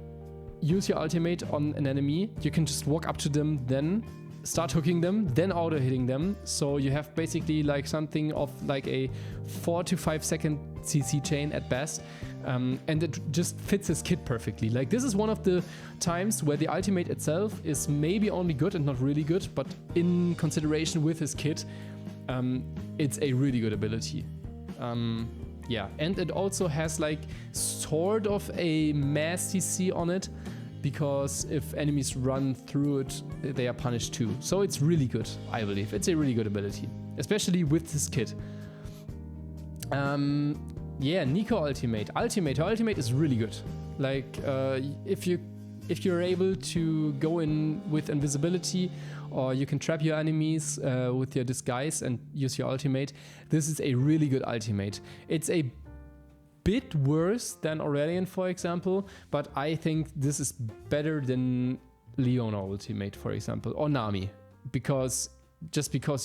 use your ultimate on an enemy, you can just walk up to them, then start hooking them, then auto hitting them. So you have basically like something of like a 4 to 5 second CC chain at best. And it just fits his kit perfectly. Like, this is one of the times where the ultimate itself is maybe only good and not really good, but in consideration with his kit, it's a really good ability. Yeah, and it also has like sort of a mass CC on it, because if enemies run through it, they are punished too. So it's really good, I believe. It's a really good ability, especially with this kit. Yeah, Neeko Ultimate. Her ultimate is really good. Like, if you're able to go in with invisibility, or you can trap your enemies with your disguise and use your ultimate, this is a really good ultimate. It's a bit worse than Aurelion, for example, but I think this is better than Leona Ultimate, for example, or Nami, because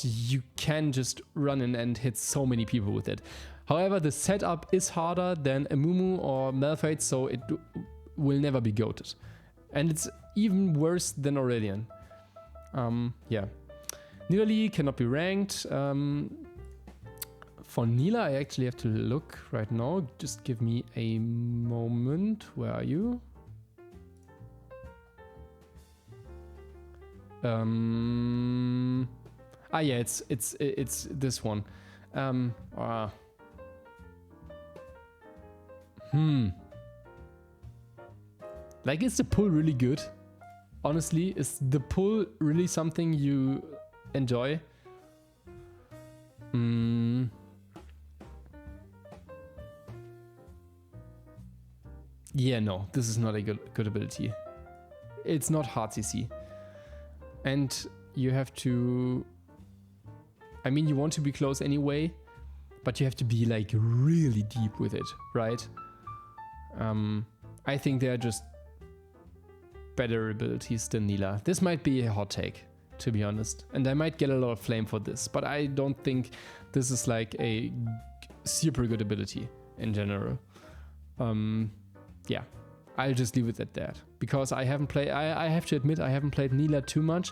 you can just run in and hit so many people with it. However, the setup is harder than Amumu or Malphite, so it will never be goated. And it's even worse than Aurelion. Yeah. Nidalee cannot be ranked. For Nilah, I actually have to look right now. Just give me a moment. Where are you? Yeah, it's this one. Like, is the pull really good? Honestly, is the pull really something you enjoy? Yeah, no, this is not a good ability. It's not hard CC. And you have to... I mean, you want to be close anyway, but you have to be like really deep with it, right? I think they're just better abilities than Nilah. This might be a hot take, to be honest. And I might get a lot of flame for this, but I don't think this is like a super good ability in general. Yeah, I'll just leave it at that. Because I haven't played, I have to admit, I haven't played Nilah too much.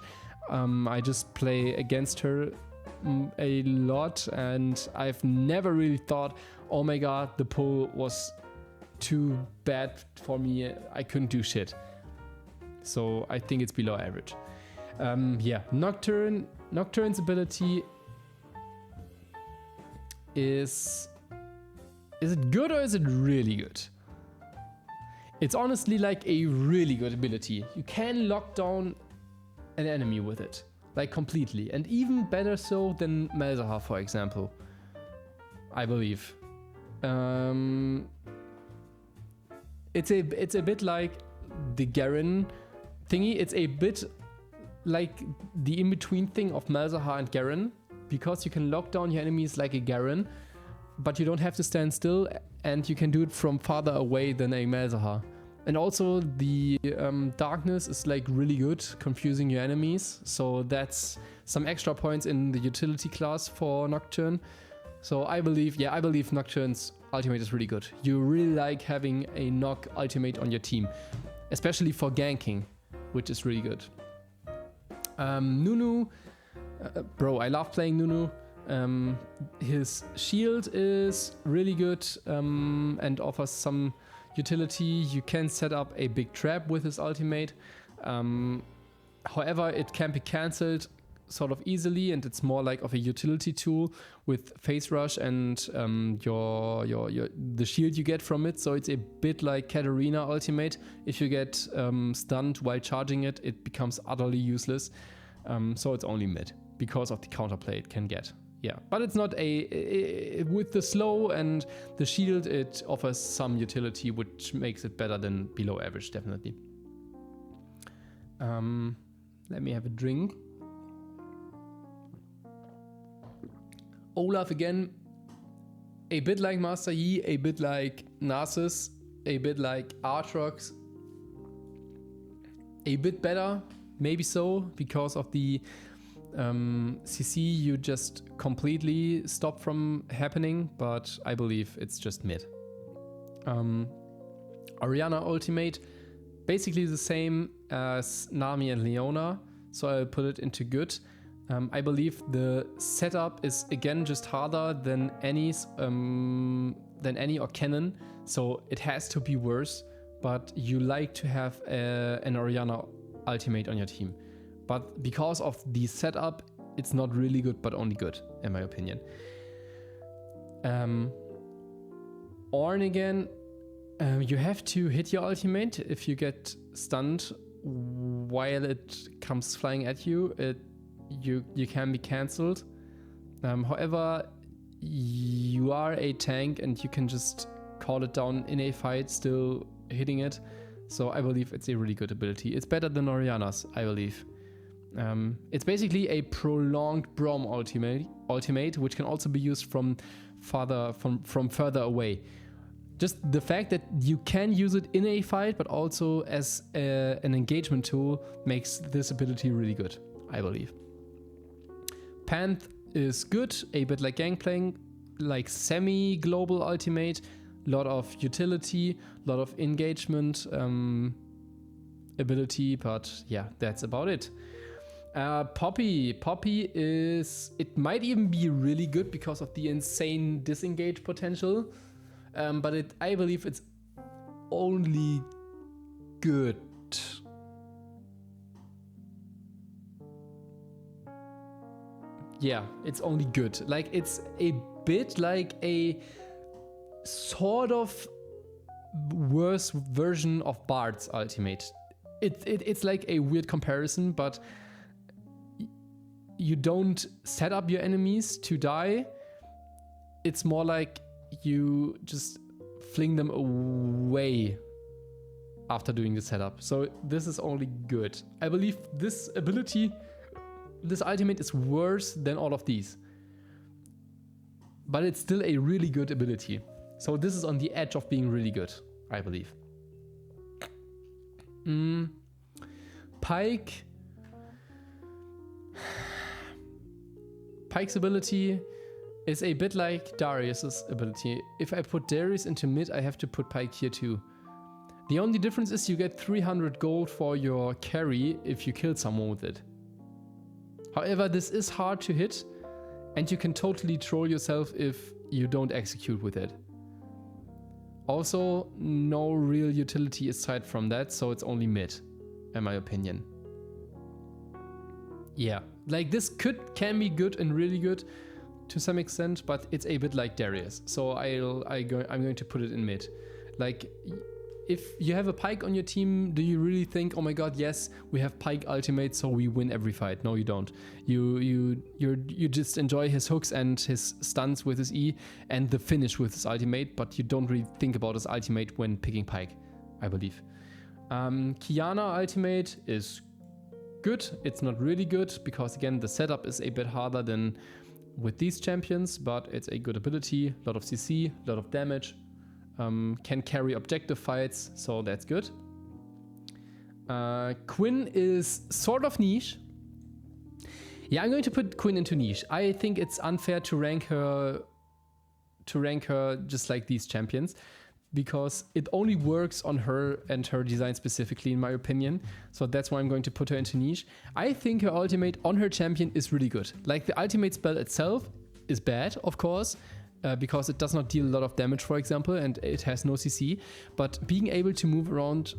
I just play against her a lot, and I've never really thought, oh my god, the pull was too bad for me, I couldn't do shit. So I think it's below average. Yeah, Nocturne's ability is it good or is it really good? It's honestly like a really good ability. You can lock down an enemy with it, like completely, and even better so than Malzahar, for example, I believe. It's a bit like the Garen thingy. It's a bit like the in-between thing of Malzahar and Garen, because you can lock down your enemies like a Garen, but you don't have to stand still, and you can do it from farther away than a Malzahar. And also the darkness is like really good, confusing your enemies. So that's some extra points in the utility class for Nocturne. So I believe Nocturne's ultimate is really good. You really like having a Noc ultimate on your team, especially for ganking, which is really good. Nunu, bro, I love playing Nunu. His shield is really good and offers some utility. You can set up a big trap with his ultimate. However, it can be cancelled sort of easily, and it's more like of a utility tool with phase rush and the shield you get from it. So it's a bit like Katarina ultimate. If you get stunned while charging it, it becomes utterly useless. So it's only mid because of the counterplay it can get. Yeah, but it's not with the slow and the shield, it offers some utility, which makes it better than below average, definitely. Let me have a drink. Olaf again, a bit like Master Yi, a bit like Narcissus, a bit like Aatrox. A bit better, maybe so, because of the CC you just completely stop from happening, but I believe it's just mid. Orianna ultimate, basically the same as Nami and Leona, so I'll put it into good. I believe the setup is again just harder than Annie or Kennen, so it has to be worse, but you like to have an Orianna ultimate on your team. But because of the setup, it's not really good, but only good, in my opinion. Ornn again, you have to hit your ultimate. If you get stunned while it comes flying at you, you can be cancelled. However, you are a tank and you can just call it down in a fight, still hitting it. So I believe it's a really good ability. It's better than Orianna's, I believe. It's basically a prolonged Braum ultimate, which can also be used from further away. Just the fact that you can use it in a fight, but also as an engagement tool, makes this ability really good, I believe. Panth is good, a bit like Gangplank, like semi-global ultimate, lot of utility, lot of engagement ability, but yeah, that's about it. Poppy. Poppy is... It might even be really good because of the insane disengage potential. But I believe it's only good. Yeah, it's only good. Like, it's a bit like a sort of worse version of Bard's ultimate. It's like a weird comparison, but you don't set up your enemies to die. It's more like you just fling them away after doing the setup. So this is only good. I believe this ability, this ultimate is worse than all of these. But it's still a really good ability. So this is on the edge of being really good, I believe. Pyke. Pyke's ability is a bit like Darius's ability. If I put Darius into mid, I have to put Pyke here too. The only difference is you get 300 gold for your carry if you kill someone with it. However, this is hard to hit, and you can totally troll yourself if you don't execute with it. Also, no real utility aside from that, so it's only mid, in my opinion. Yeah, like this can be good and really good to some extent, but it's a bit like Darius, so I'm going to put it in mid. Like, if you have a Pyke on your team, do you really think, oh my god, yes, we have Pyke ultimate, so we win every fight? No, you don't. You just enjoy his hooks and his stunts with his E and the finish with his ultimate, but you don't really think about his ultimate when picking Pyke, I believe. Qiyana ultimate is good. It's not really good because, again, the setup is a bit harder than with these champions, but it's a good ability. A lot of CC, a lot of damage. Can carry objective fights, so that's good. Quinn is sort of niche. Yeah, I'm going to put Quinn into niche. I think it's unfair to rank her just like these champions, because it only works on her and her design specifically, in my opinion. So that's why I'm going to put her into niche. I think her ultimate on her champion is really good. Like, the ultimate spell itself is bad, of course, because it does not deal a lot of damage, for example, and it has no CC. But being able to move around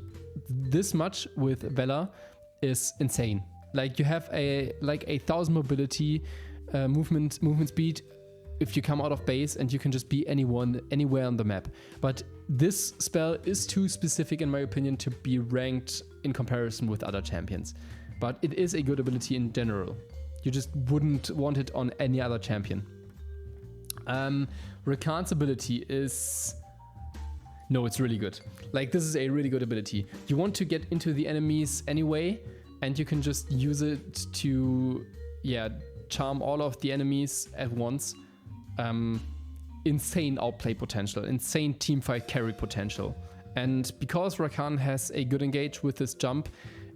this much with Vela is insane. Like, you have a 1000 mobility, movement speed if you come out of base, and you can just be anywhere on the map. But this spell is too specific, in my opinion, to be ranked in comparison with other champions. But it is a good ability in general. You just wouldn't want it on any other champion. Rakan's ability is... No, it's really good. Like, this is a really good ability. You want to get into the enemies anyway, and you can just use it to, charm all of the enemies at once. Insane outplay potential, insane teamfight carry potential. And because Rakan has a good engage with this jump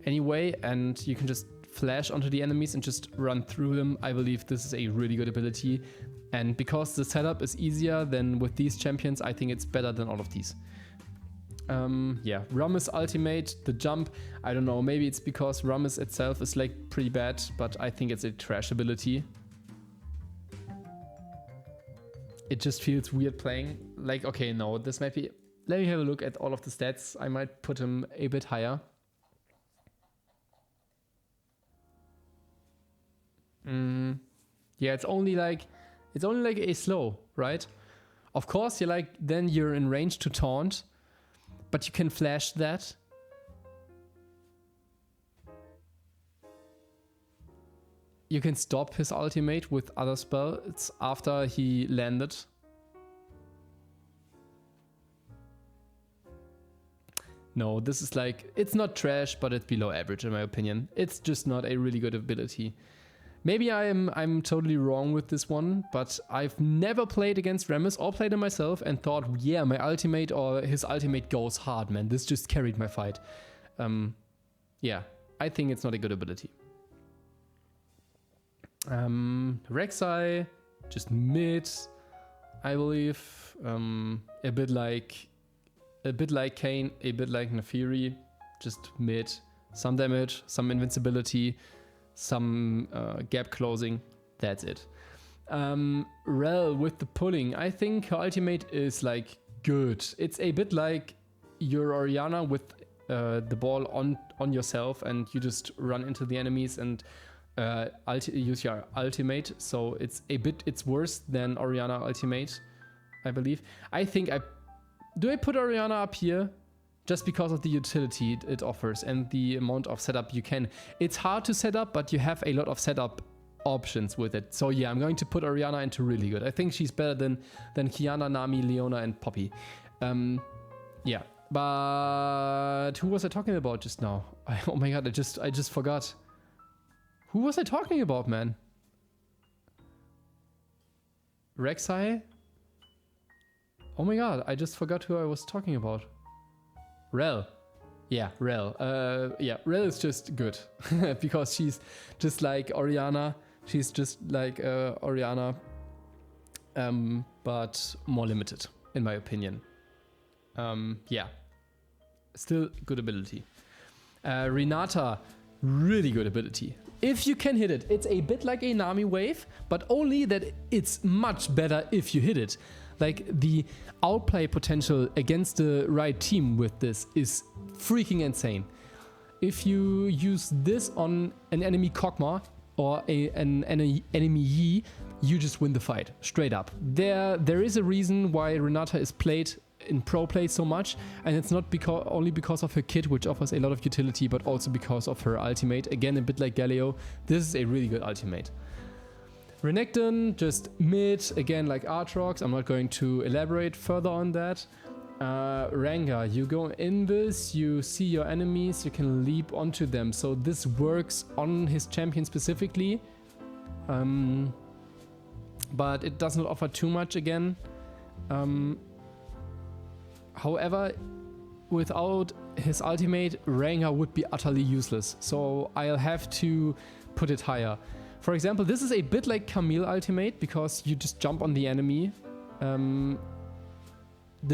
anyway, and you can just flash onto the enemies and just run through them, I believe this is a really good ability. And because the setup is easier than with these champions, I think it's better than all of these. Rammus ultimate, the jump, I don't know, maybe it's because Rammus itself is like pretty bad, but I think it's a trash ability. It just feels weird playing. Like, okay, no, this might be... Let me have a look at all of the stats. I might put him a bit higher. Yeah, it's only like a slow, right? Of course, then you're in range to taunt, but you can flash that. You can stop his ultimate with other spells after he landed. No, this is like, it's not trash, but it's below average in my opinion. It's just not a really good ability. Maybe I'm totally wrong with this one, but I've never played against Rammus or played him myself and thought, yeah, my ultimate or his ultimate goes hard, man. This just carried my fight. Yeah, I think it's not a good ability. Rek'Sai, just mid, I believe. A bit like Kayn, a bit like Naafiri, just mid. Some damage, some invincibility, some gap closing. That's it. Rel with the pulling. I think her ultimate is like good. It's a bit like your Orianna with the ball on yourself, and you just run into the enemies and use your ultimate. So it's worse than Orianna ultimate, I believe. I think do I put Orianna up here just because of the utility it offers and the amount of setup you can. It's hard to set up, but you have a lot of setup options with it. So yeah, I'm going to put Orianna into really good. I think she's better than Qiyana, Nami, Leona, and Poppy. Yeah, but who was I talking about just now? Oh my god, I just forgot. Who was I talking about, man? Rek'Sai? Oh my god, I just forgot who I was talking about. Rel. Yeah, Rel. Yeah, Rel is just good because she's just like Orianna. She's just like Orianna, but more limited, in my opinion. Yeah, still good ability. Renata, really good ability. If you can hit it, it's a bit like a Nami wave, but only that it's much better if you hit it. Like, the outplay potential against the right team with this is freaking insane. If you use this on an enemy Kog'Maw or an enemy Yi, you just win the fight, straight up. There is a reason why Renata is played in pro play so much, and it's not only because of her kit, which offers a lot of utility, but also because of her ultimate. Again, a bit like Galio, this is a really good ultimate. Renekton, just mid, again like Aatrox. I'm not going to elaborate further on that. Rengar, you go in this, you see your enemies, you can leap onto them. So this works on his champion specifically. But it does not offer too much again. However, without his ultimate, Rengar would be utterly useless. So I'll have to put it higher. For example, this is a bit like Camille ultimate because you just jump on the enemy. The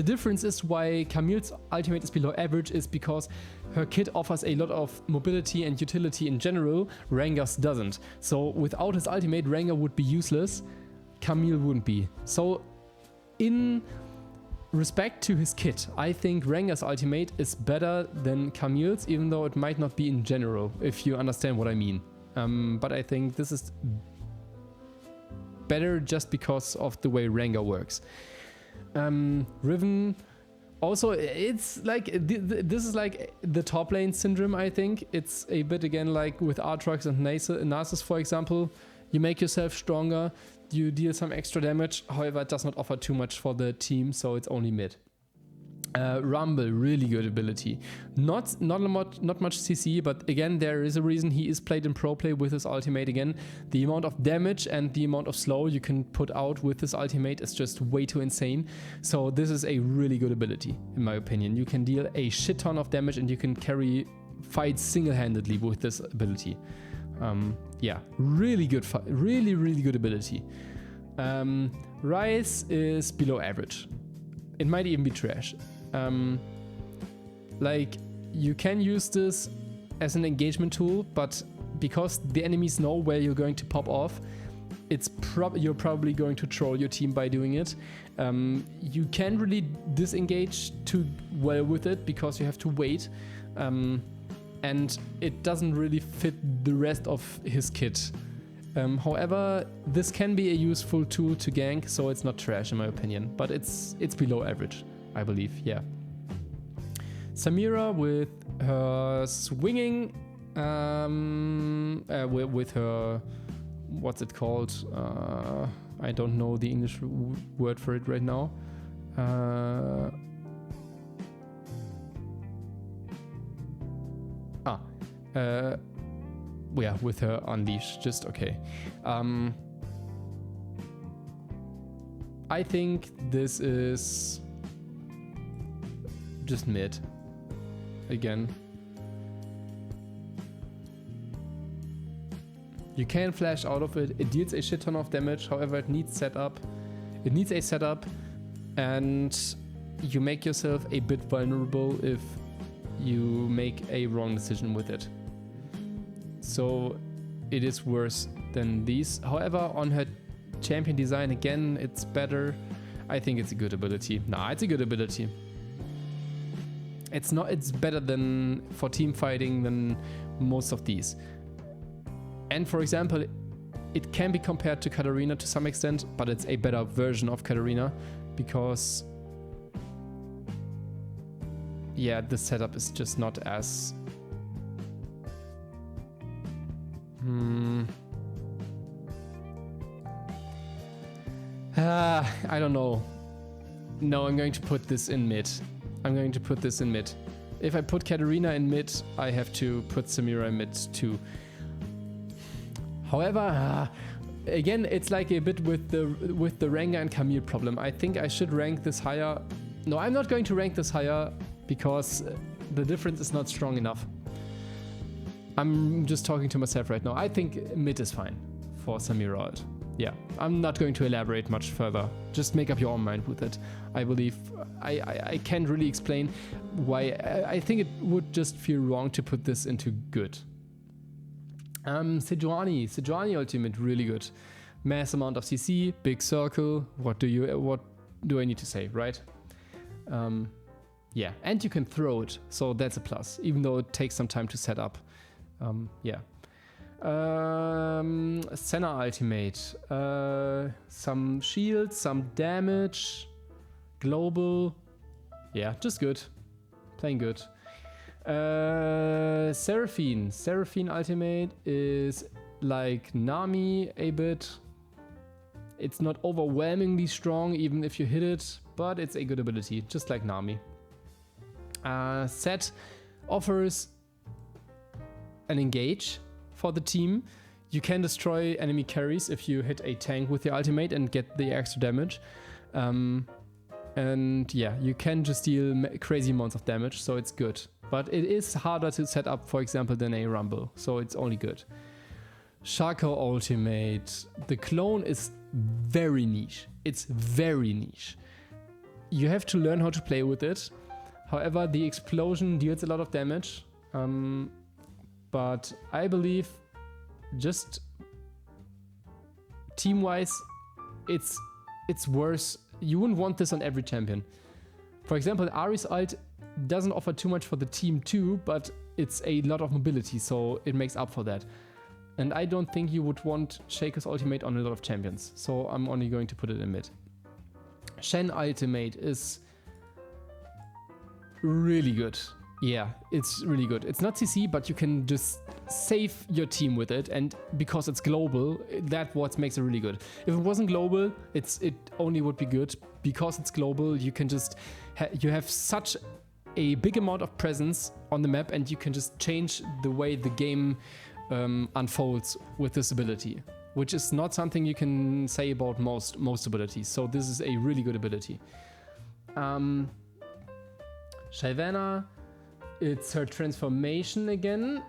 difference is why Camille's ultimate is below average is because her kit offers a lot of mobility and utility in general, Rengar's doesn't. So without his ultimate, Rengar would be useless, Camille wouldn't be. So in respect to his kit, I think Rengar's ultimate is better than Camille's, even though it might not be in general, if you understand what I mean. But I think this is better just because of the way Rengar works. Riven, also, it's like, this is like the top lane syndrome, I think. It's a bit again like with Aatrox and Nasus, for example. You make yourself stronger, you deal some extra damage, however it does not offer too much for the team, so it's only mid. Rumble, really good ability. Not much CC, but again, there is a reason he is played in pro play with his ultimate again. The amount of damage and the amount of slow you can put out with this ultimate is just way too insane. So this is a really good ability, in my opinion. You can deal a shit ton of damage and you can carry fights single-handedly with this ability. Yeah, really good fight, really good ability. Ryze is below average. It might even be trash. Like, you can use this as an engagement tool, but because the enemies know where you're going to pop off, you're probably going to troll your team by doing it. You can't really disengage too well with it because you have to wait, and it doesn't really fit the rest of his kit. However, this can be a useful tool to gank, so it's not trash in my opinion, but it's below average, I believe, yeah. Samira with her swinging, with her, what's it called? I don't know the English word for it right now. Yeah, with her unleash, just okay. I think this is just mid again. You can flash out of it. It deals a shit ton of damage. However, it needs setup. It needs a setup, and you make yourself a bit vulnerable if you make a wrong decision with it. So it is worse than these. However, on her champion design, again, it's better. I think it's a good ability. Nah, it's a good ability. It's better than for team fighting than most of these. And for example, it can be compared to Katarina to some extent, but it's a better version of Katarina because yeah, the setup is just not as I don't know. No, I'm going to put this in mid. If I put Katarina in mid, I have to put Samira in mid too. However, again, it's like a bit with the Rengar and Camille problem. I think I should rank this higher. No, I'm not going to rank this higher because the difference is not strong enough. I'm just talking to myself right now. I think mid is fine for Samira ult. Yeah, I'm not going to elaborate much further. Just make up your own mind with it. I believe I can't really explain why. I think it would just feel wrong to put this into good. Sejuani ultimate, really good. Mass amount of CC, big circle. What do I need to say, right? Yeah, and you can throw it, so that's a plus, even though it takes some time to set up. Yeah. Senna ultimate. Some shield, some damage. Global. Yeah, just good. Playing good. Seraphine. Seraphine ultimate is like Nami a bit. It's not overwhelmingly strong even if you hit it, but it's a good ability, just like Nami. Set offers an engage for the team. You can destroy enemy carries if you hit a tank with your ultimate and get the extra damage. And yeah, you can just deal crazy amounts of damage, so it's good. But it is harder to set up, for example, than a Rumble, so it's only good. Shaco ultimate. The clone is very niche. It's very niche. You have to learn how to play with it. However, the explosion deals a lot of damage. But I believe just team-wise, it's worse. You wouldn't want this on every champion. For example, Ahri's ult doesn't offer too much for the team too, but it's a lot of mobility, so it makes up for that. And I don't think you would want Shaco's ultimate on a lot of champions, so I'm only going to put it in mid. Shen ultimate is really good. Yeah, it's really good. It's not CC, but you can just save your team with it, and because it's global, that's what makes it really good. If it wasn't global, it only would be good. Because it's global, you can just you have such a big amount of presence on the map, and you can just change the way the game unfolds with this ability, which is not something you can say about most abilities. So this is a really good ability. Shyvana, it's her transformation again.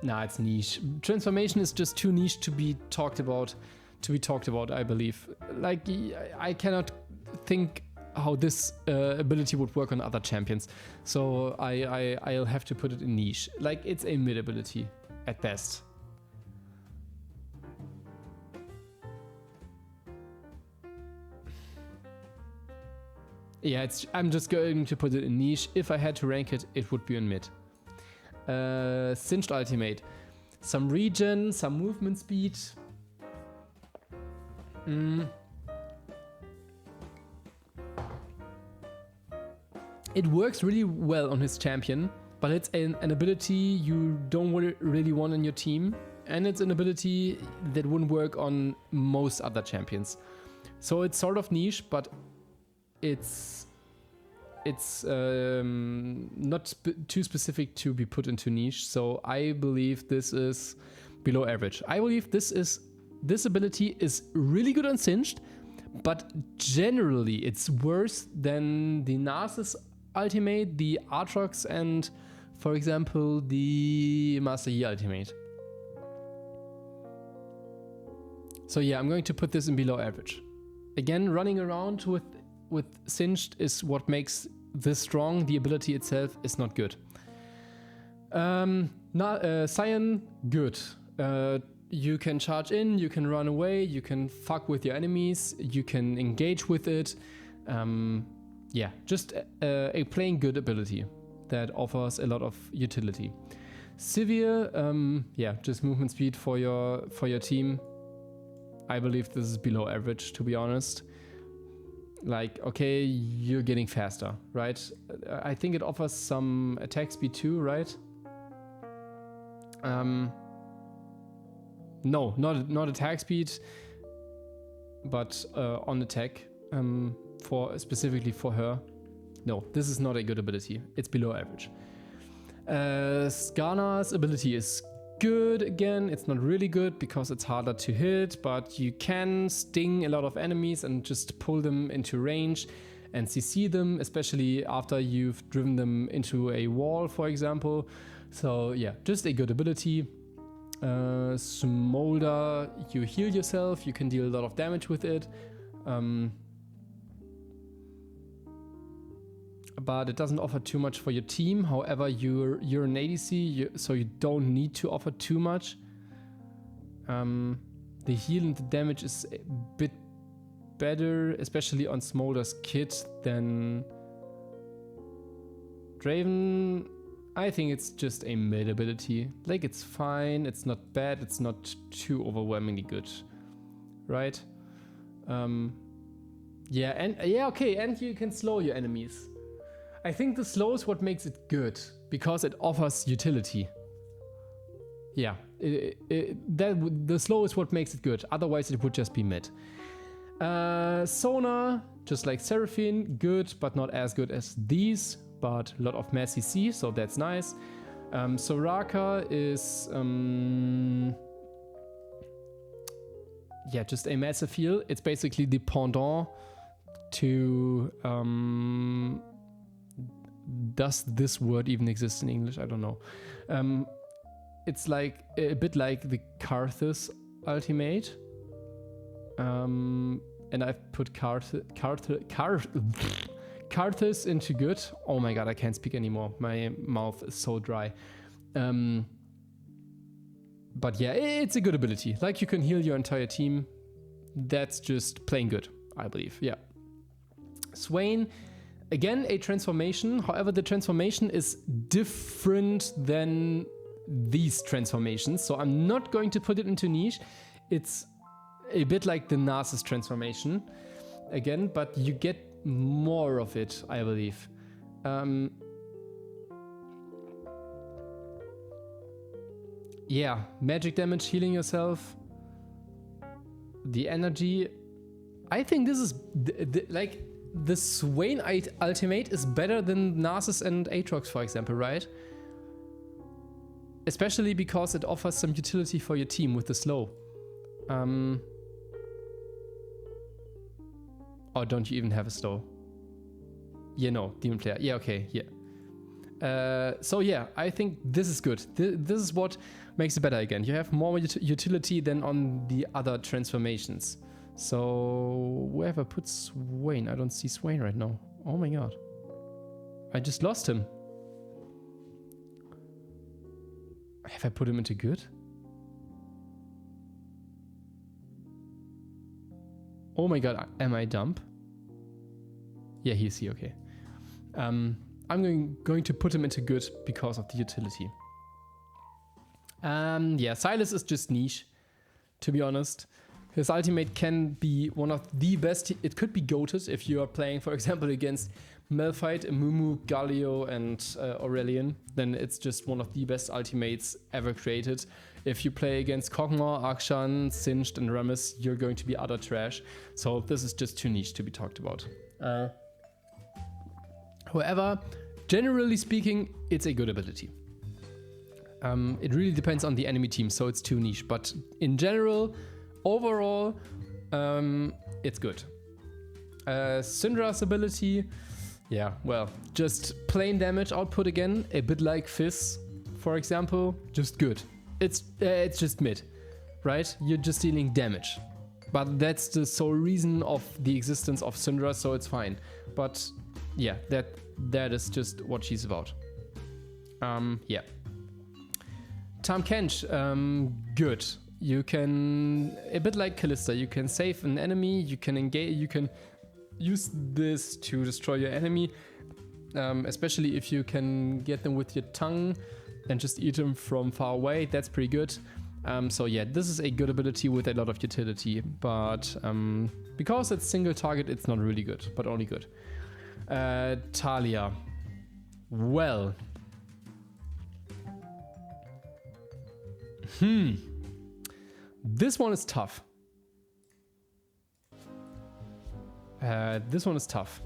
Nah, it's niche. Transformation is just too niche to be talked about. I believe. Like, I cannot think how this ability would work on other champions. So I'll have to put it in niche. Like, it's a mid ability at best. Yeah, I'm just going to put it in niche. If I had to rank it, it would be in mid. Singed ultimate. Some regen, some movement speed. It works really well on his champion, but it's an ability you don't really want in your team, and it's an ability that wouldn't work on most other champions. So it's sort of niche, but it's not too specific to be put into niche. So I believe this is below average. I believe this ability is really good on Singed, but generally it's worse than the Narcissus ultimate, the Aatrox, and for example the Master Yi ultimate. So yeah, I'm going to put this in below average. Again, running around with Singed is what makes this strong. The ability itself is not good. Cyan, good. You can charge in, you can run away, you can fuck with your enemies, you can engage with it. Yeah, just a plain good ability that offers a lot of utility. Sivir, yeah, just movement speed for your team. I believe this is below average, to be honest. Like, okay, you're getting faster, right? I think it offers some attack speed too, right? No, not attack speed, but on attack, specifically for her. No, this is not a good ability. It's below average. Skarna's ability is good again. It's not really good because it's harder to hit, but you can sting a lot of enemies and just pull them into range and CC them, especially after you've driven them into a wall, for example. So yeah, just a good ability. Smolder, you heal yourself, you can deal a lot of damage with it. But it doesn't offer too much for your team. However, you're an ADC, so you don't need to offer too much. The heal and the damage is a bit better, especially on Smolder's kit, than Draven. I think it's just a mid ability. Like, it's fine, it's not bad, it's not too overwhelmingly good, right? Yeah, and you can slow your enemies. I think the slow is what makes it good, because it offers utility. Yeah, the slow is what makes it good, otherwise it would just be mid. Sona, just like Seraphine, good, but not as good as these, but a lot of mass CC, so that's nice. Soraka is, yeah, just a massive heal. It's basically the pendant to, does this word even exist in English? I don't know. It's like a bit like the Karthus ultimate. And I've put Karthus into good. Oh my god, I can't speak anymore. My mouth is so dry. But yeah, it's a good ability. Like, you can heal your entire team. That's just plain good, I believe. Yeah. Swain, again, a transformation. However, the transformation is different than these transformations. So I'm not going to put it into niche. It's a bit like the Narcissus transformation again, but you get more of it, I believe. Yeah, magic damage, healing yourself, the energy. I think this is like the Swain ultimate is better than Narcissus and Aatrox, for example, right? Especially because it offers some utility for your team with the slow. Oh, don't you even have a slow? Yeah, no, Demon Player. Yeah, okay, yeah. So yeah, I think this is good. This is what makes it better again. You have more utility than on the other transformations. So where have I put Swain? I don't see Swain right now. Oh my god. I just lost him. Have I put him into good? Oh my god, am I dumb? Yeah, he's here, okay. I'm going to put him into good because of the utility. Yeah, Sylas is just niche, to be honest. His ultimate can be one of the best. It could be goated if you are playing, for example, against Malphite, Mumu, Galio, and Aurelion. Then it's just one of the best ultimates ever created. If you play against Kog'Maw, Akshan, Singed, and Rammus, you're going to be utter trash. So this is just too niche to be talked about. However, generally speaking, it's a good ability. It really depends on the enemy team, so it's too niche. But in general, overall, it's good. Syndra's ability, yeah, well, just plain damage output again, a bit like Fizz, for example, just good. It's just mid, right? You're just dealing damage. But that's the sole reason of the existence of Syndra, so it's fine. But yeah, that is just what she's about. Yeah. Tahm Kench, good. You can, a bit like Kalista, you can save an enemy, you can engage, you can use this to destroy your enemy, especially if you can get them with your tongue and just eat them from far away. That's pretty good. So yeah, this is a good ability with a lot of utility, but because it's single target, it's not really good, but only good. Talia. Well. This one is tough. This one is tough.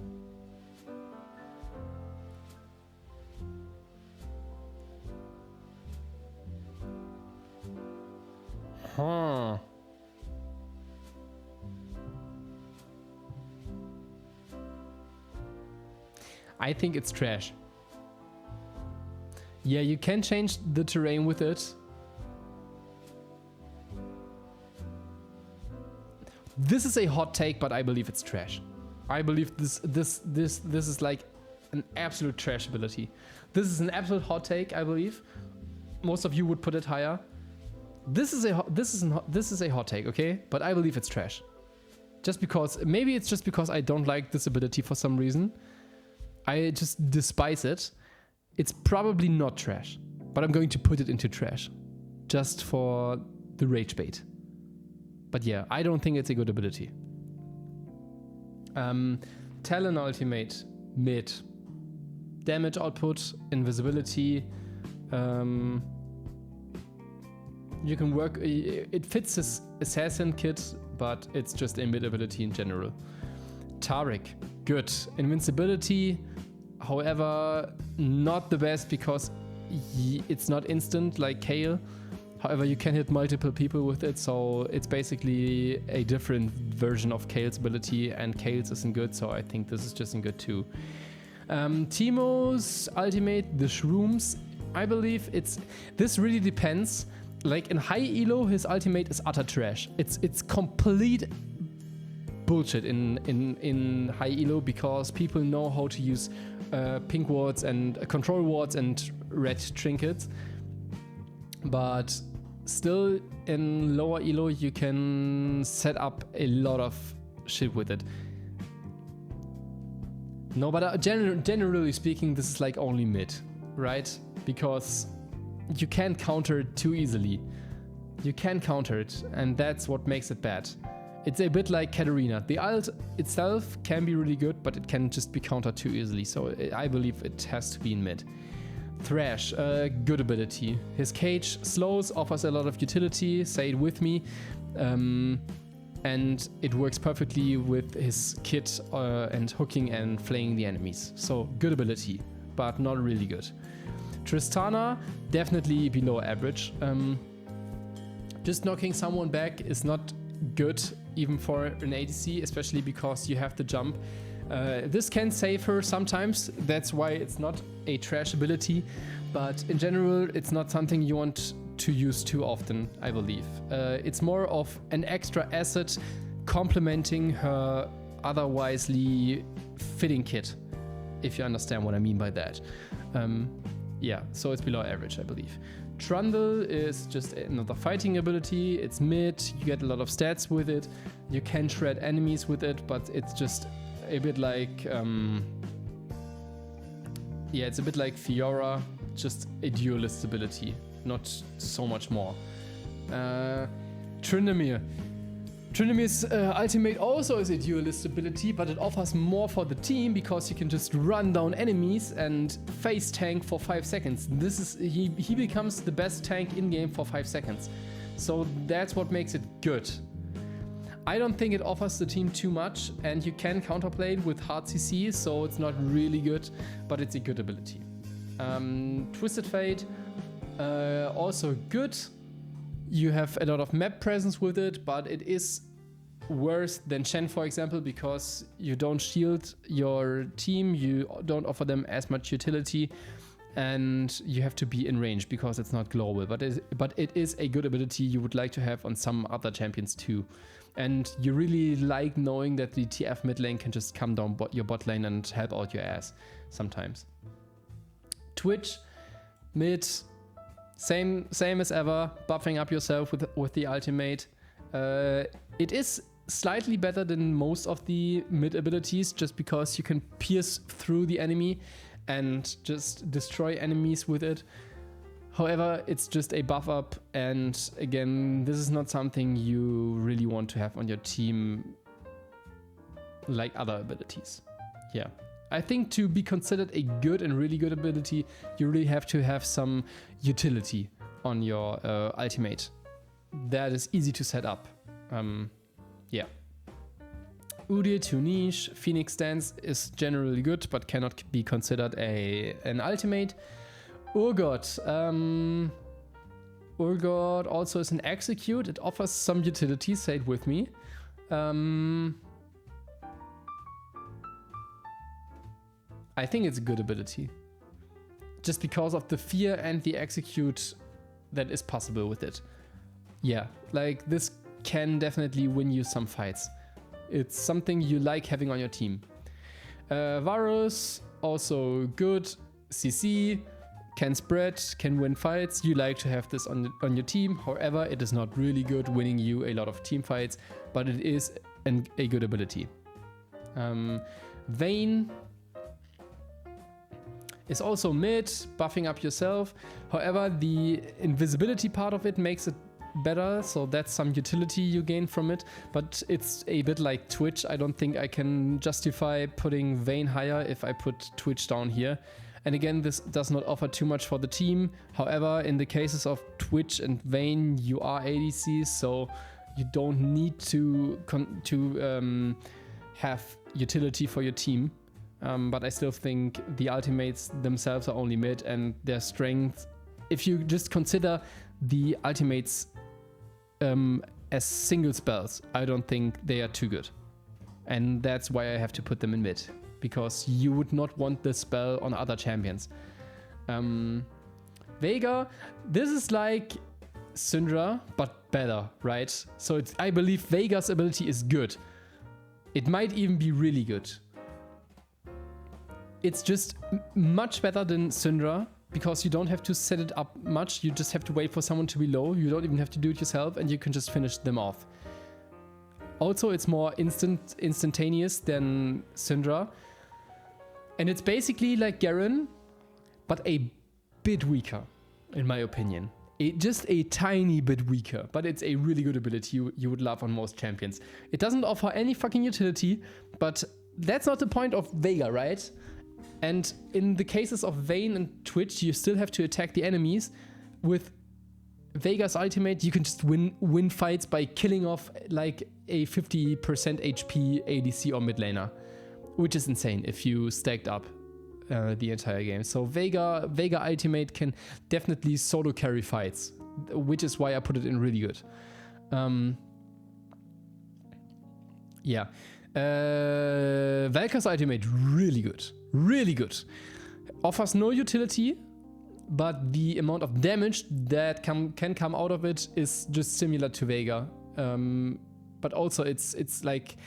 Huh. I think it's trash. Yeah, you can change the terrain with it. This is a hot take, but I believe it's trash. I believe this is like an absolute trash ability. This is an absolute hot take, I believe. Most of you would put it higher. This is a hot take, okay? But I believe it's trash. Just because, maybe it's just because I don't like this ability for some reason. I just despise it. It's probably not trash, but I'm going to put it into trash just for the rage bait. But yeah, I don't think it's a good ability. Talon ultimate, mid. Damage output, invisibility. You can work, it fits his assassin kit, but it's just a mid ability in general. Taric, good. Invincibility, however, not the best because it's not instant like Kayle. However, you can hit multiple people with it, so it's basically a different version of Kayle's ability, and Kayle's isn't good, so I think this is just in good too. Teemo's ultimate, the Shrooms, I believe this really depends. Like in high elo, his ultimate is utter trash. It's complete bullshit in high elo because people know how to use pink wards and control wards and red trinkets. But still in lower elo, you can set up a lot of shit with it. No, but generally speaking, this is like only mid, right? Because you can't counter it too easily. You can counter it, and that's what makes it bad. It's a bit like Katarina. The ult itself can be really good, but it can just be countered too easily. So I believe it has to be in mid. Thresh, good ability. His cage slows, offers a lot of utility, say it with me. And it works perfectly with his kit and hooking and flaying the enemies. So good ability, but not really good. Tristana, definitely below average. Just knocking someone back is not good, even for an ADC, especially because you have to jump. This can save her sometimes, that's why it's not a trash ability, but in general it's not something you want to use too often, I believe. It's more of an extra asset complementing her otherwisely fitting kit, if you understand what I mean by that. Yeah, so it's below average, I believe. Trundle is just another fighting ability. It's mid, you get a lot of stats with it. You can shred enemies with it, but it's just a bit like... yeah, it's a bit like Fiora, just a duelist ability, not so much more. Tryndamere. Tryndamere's ultimate also is a duelist ability, but it offers more for the team because you can just run down enemies and face tank for 5 seconds. This is he becomes the best tank in game for 5 seconds. So that's what makes it good. I don't think it offers the team too much, and you can counterplay it with hard CC, so it's not really good, but it's a good ability. Twisted Fate, also good. You have a lot of map presence with it, but it is worse than Shen, for example, because you don't shield your team, you don't offer them as much utility, and you have to be in range because it's not global. But it is a good ability you would like to have on some other champions too. And you really like knowing that the TF mid lane can just come down your bot lane and help out your ass sometimes. Twitch, mid, Same as ever, buffing up yourself with the ultimate. It is slightly better than most of the mid abilities, just because you can pierce through the enemy and just destroy enemies with it. However, it's just a buff up, and again, this is not something you really want to have on your team like other abilities. Yeah. I think to be considered a good and really good ability, you really have to have some utility on your ultimate. That is easy to set up. Yeah. Udyr to niche. Phoenix Dance is generally good, but cannot be considered an ultimate. Urgot. Urgot also is an execute. It offers some utility, say it with me. I think it's a good ability. Just because of the fear and the execute that is possible with it. Yeah, like this can definitely win you some fights. It's something you like having on your team. Varus, also good. CC, can spread, can win fights. You like to have this on your team. However, it is not really good winning you a lot of team fights, but it is a good ability. Vayne is also mid, buffing up yourself. However, the invisibility part of it makes it better, so that's some utility you gain from it, but it's a bit like Twitch. I don't think I can justify putting Vayne higher if I put Twitch down here. And again, this does not offer too much for the team. However, in the cases of Twitch and Vayne, you are ADCs, so you don't need to have utility for your team. But I still think the ultimates themselves are only mid, and their strength, if you just consider the ultimates as single spells, I don't think they are too good. And that's why I have to put them in mid, because you would not want this spell on other champions. Veigar, this is like Syndra, but better, right? So I believe Veigar's ability is good. It might even be really good. It's just much better than Syndra, because you don't have to set it up much. You just have to wait for someone to be low. You don't even have to do it yourself, and you can just finish them off. Also, it's more instantaneous than Syndra. And it's basically like Garen, but a bit weaker, in my opinion. Just a tiny bit weaker, but it's a really good ability you would love on most champions. It doesn't offer any fucking utility, but that's not the point of Veigar, right? And in the cases of Vayne and Twitch, you still have to attack the enemies. With Veigar's ultimate, you can just win fights by killing off like a 50% HP ADC or mid laner, which is insane if you stacked up the entire game. So Veigar ultimate can definitely solo carry fights, which is why I put it in really good. Yeah. Valkyr's ultimate, really good. Really good. Offers no utility, but the amount of damage that can come out of it is just similar to Veigar. But also it's like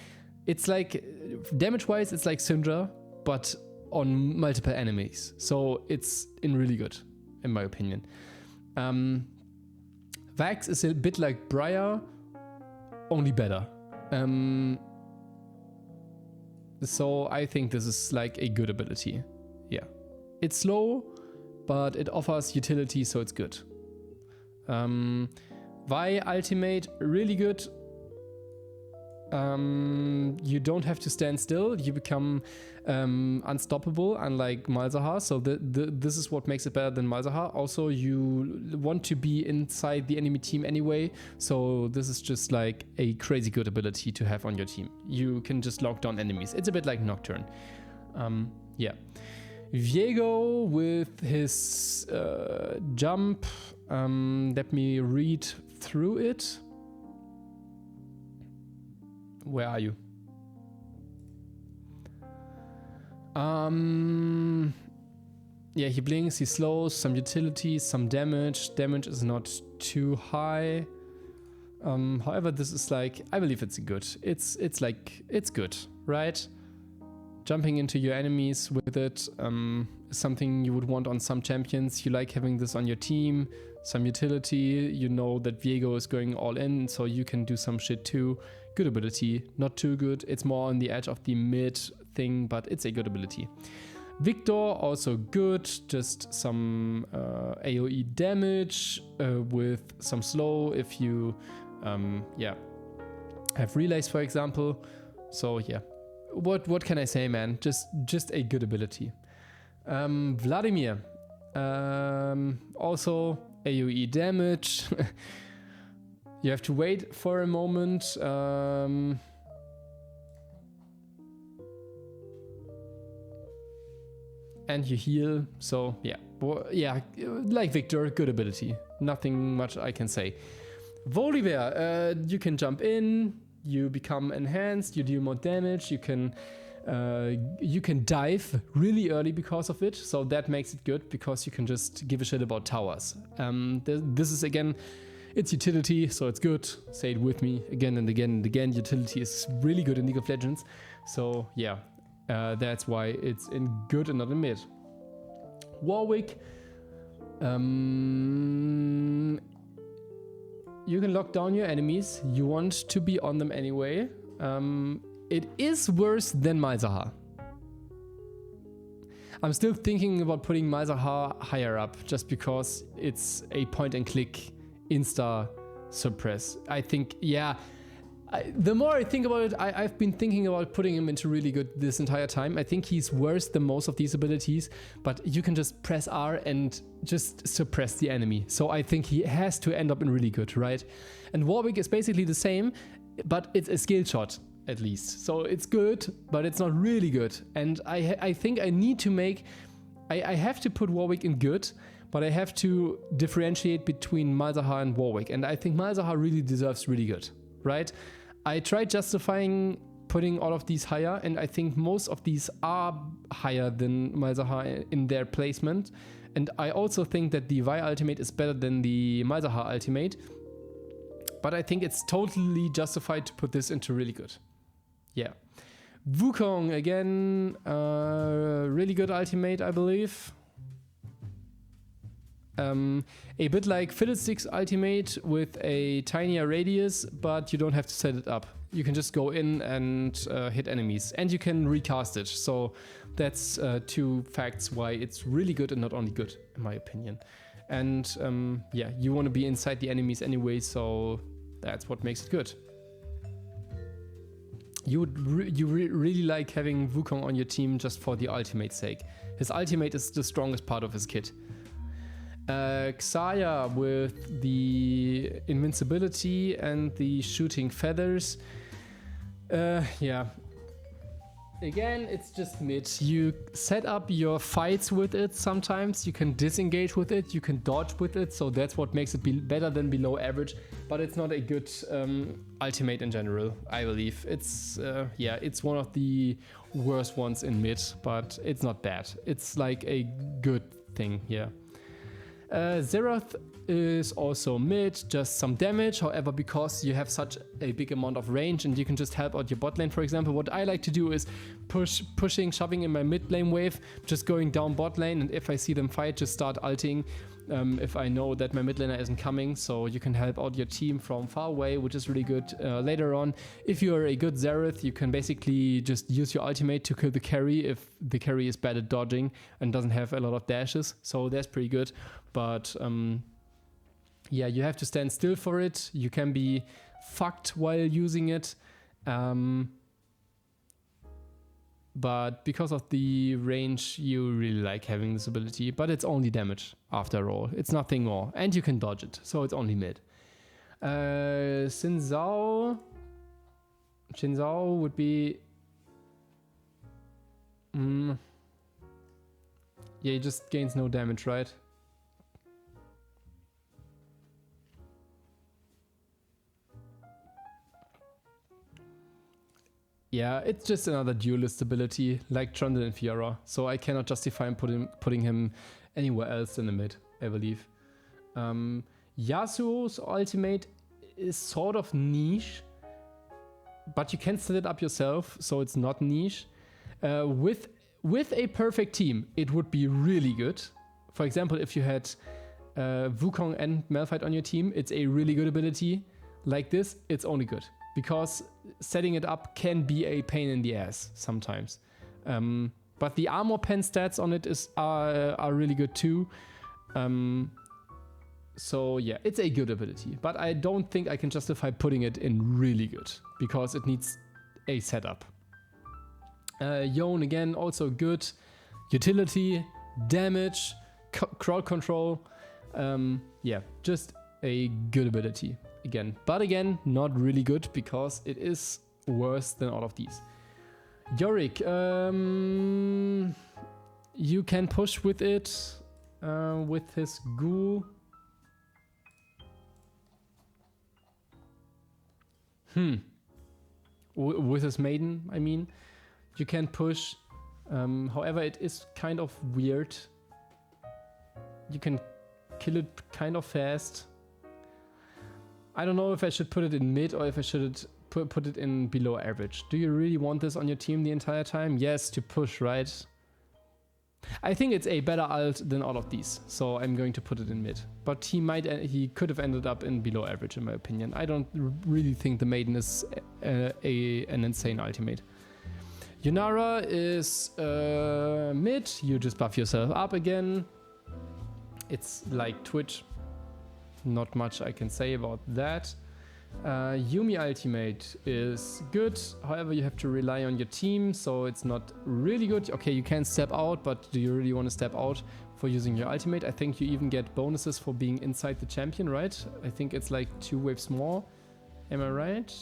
damage-wise, it's like Syndra, but on multiple enemies. So it's really good, in my opinion. Vax is a bit like Briar, only better. So I think this is like a good ability. Yeah. It's slow, but it offers utility, so it's good. Vi ultimate, really good. You don't have to stand still. You become unstoppable, unlike Malzahar. So this is what makes it better than Malzahar. Also, you want to be inside the enemy team anyway. So this is just like a crazy good ability to have on your team. You can just lock down enemies. It's a bit like Nocturne. Yeah. Viego with his jump. Let me read through it. Where are you? Yeah, he blinks, he slows, some utility, some damage. Damage is not too high. However, this is like, I believe it's good. It's good, right? Jumping into your enemies with it is something you would want on some champions. You like having this on your team, some utility. You know that Viego is going all in, so you can do some shit too. Good ability, not too good. It's more on the edge of the mid thing, but it's a good ability. Victor, also good, just some AoE damage with some slow if you have relays, for example. So yeah, what can I say, man? Just a good ability. Vladimir, also AoE damage. You have to wait for a moment. And you heal, so yeah, like Victor, good ability. Nothing much I can say. Volibear, you can jump in, you become enhanced, you deal more damage, you can dive really early because of it, so that makes it good because you can just give a shit about towers. This is again, it's utility, so it's good. Say it with me again and again and again. Utility is really good in League of Legends, so yeah. That's why it's in good and not in mid. Warwick. You can lock down your enemies. You want to be on them anyway. It is worse than Malzahar. I'm still thinking about putting Malzahar higher up just because it's a point and click insta suppress. I think, yeah. The more I think about it, I've been thinking about putting him into really good this entire time. I think he's worse than most of these abilities, but you can just press R and just suppress the enemy. So I think he has to end up in really good, right? And Warwick is basically the same, but it's a skill shot at least. So it's good, but it's not really good. And I think I need to make... I have to put Warwick in good, but I have to differentiate between Malzahar and Warwick. And I think Malzahar really deserves really good, right? I tried justifying putting all of these higher, and I think most of these are higher than Malzahar in their placement. And I also think that the Vi ultimate is better than the Malzahar ultimate. But I think it's totally justified to put this into really good. Yeah. Wukong, again, really good ultimate, I believe. A bit like Fiddlestick's ultimate with a tinier radius, but you don't have to set it up. You can just go in and hit enemies, and you can recast it. So that's two facts why it's really good and not only good, in my opinion. And yeah, you want to be inside the enemies anyway, so that's what makes it good. You would really like having Wukong on your team just for the ultimate's sake. His ultimate is the strongest part of his kit. Xayah with the invincibility and the shooting feathers. Yeah. Again, it's just mid. You set up your fights with it sometimes. You can disengage with it. You can dodge with it. So that's what makes it better than below average. But it's not a good ultimate in general, I believe. It's, yeah, it's one of the worst ones in mid, but it's not bad. It's like a good thing, yeah. Xerath is also mid, just some damage. However, because you have such a big amount of range and you can just help out your bot lane, for example, what I like to do is shoving in my mid lane wave, just going down bot lane, and if I see them fight, just start ulting if I know that my mid laner isn't coming. So you can help out your team from far away, which is really good. Later on, if you are a good Xerath, you can basically just use your ultimate to kill the carry if the carry is bad at dodging and doesn't have a lot of dashes. So that's pretty good. But yeah, you have to stand still for it. You can be fucked while using it. But because of the range, you really like having this ability. But it's only damage after all. It's nothing more. And you can dodge it, so it's only mid. Xin Zhao would be... yeah, he just gains no damage, right? Yeah, it's just another duelist ability, like Trundle and Fiora, so I cannot justify putting him anywhere else in the mid, I believe. Yasuo's ultimate is sort of niche, but you can set it up yourself, so it's not niche. With a perfect team, it would be really good. For example, if you had Wukong and Malphite on your team, it's a really good ability. Like this, it's only good. Because setting it up can be a pain in the ass sometimes. But the armor pen stats on it are really good too. So yeah, it's a good ability. But I don't think I can justify putting it in really good. Because it needs a setup. Yone again, also good. Utility, damage, crowd control. Yeah, just a good ability again. But again, not really good because it is worse than all of these. Yorick, you can push with it, with his goo. With his maiden, I mean. You can push. However, it is kind of weird. You can kill it kind of fast. I don't know if I should put it in mid or if I should put it in below average. Do you really want this on your team the entire time? Yes, to push, right? I think it's a better ult than all of these, so I'm going to put it in mid. But he could have ended up in below average in my opinion. I don't really think the maiden is an insane ultimate. Yunara is mid. You just buff yourself up again. It's like Twitch. Not much I can say about that. Yuumi ultimate is good. However, you have to rely on your team, so it's not really good. Okay, you can step out, but do you really want to step out for using your ultimate? I think you even get bonuses for being inside the champion, right? I think it's like 2 waves more. Am I right?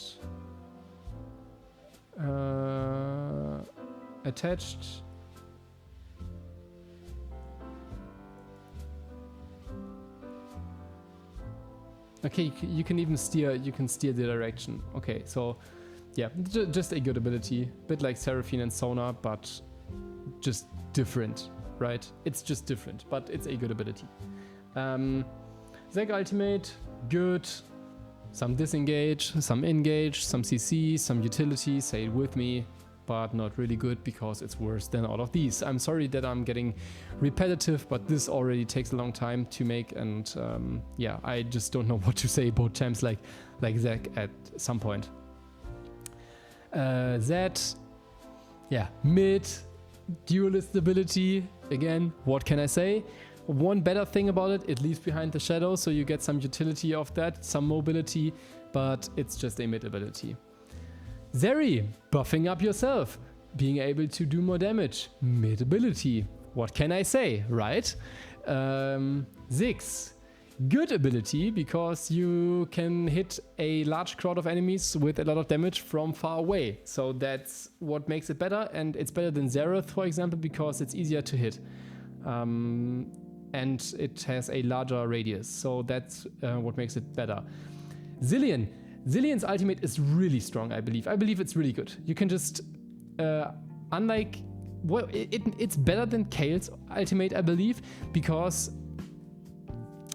Attached. Okay, you can even steer. You can steer the direction. Okay, so yeah, just a good ability, bit like Seraphine and Sona, but just different, right? It's just different, but it's a good ability. Zac ultimate, good. Some disengage, some engage, some CC, some utility. Say it with me, but not really good because it's worse than all of these. I'm sorry that I'm getting repetitive, but this already takes a long time to make, and yeah, I just don't know what to say about champs like Zac at some point. Zed, yeah, mid, duelist ability. Again, what can I say? One better thing about it, it leaves behind the shadow, so you get some utility of that, some mobility, but it's just a mid ability. Zeri, buffing up yourself, being able to do more damage, mid ability. What can I say, right? Ziggs, good ability because you can hit a large crowd of enemies with a lot of damage from far away. So that's what makes it better, and it's better than Xerath, for example, because it's easier to hit. And it has a larger radius, so that's what makes it better. Zilean. Zilean's ultimate is really strong, I believe. I believe it's really good. You can just, unlike, well, it's better than Kael's ultimate, I believe, because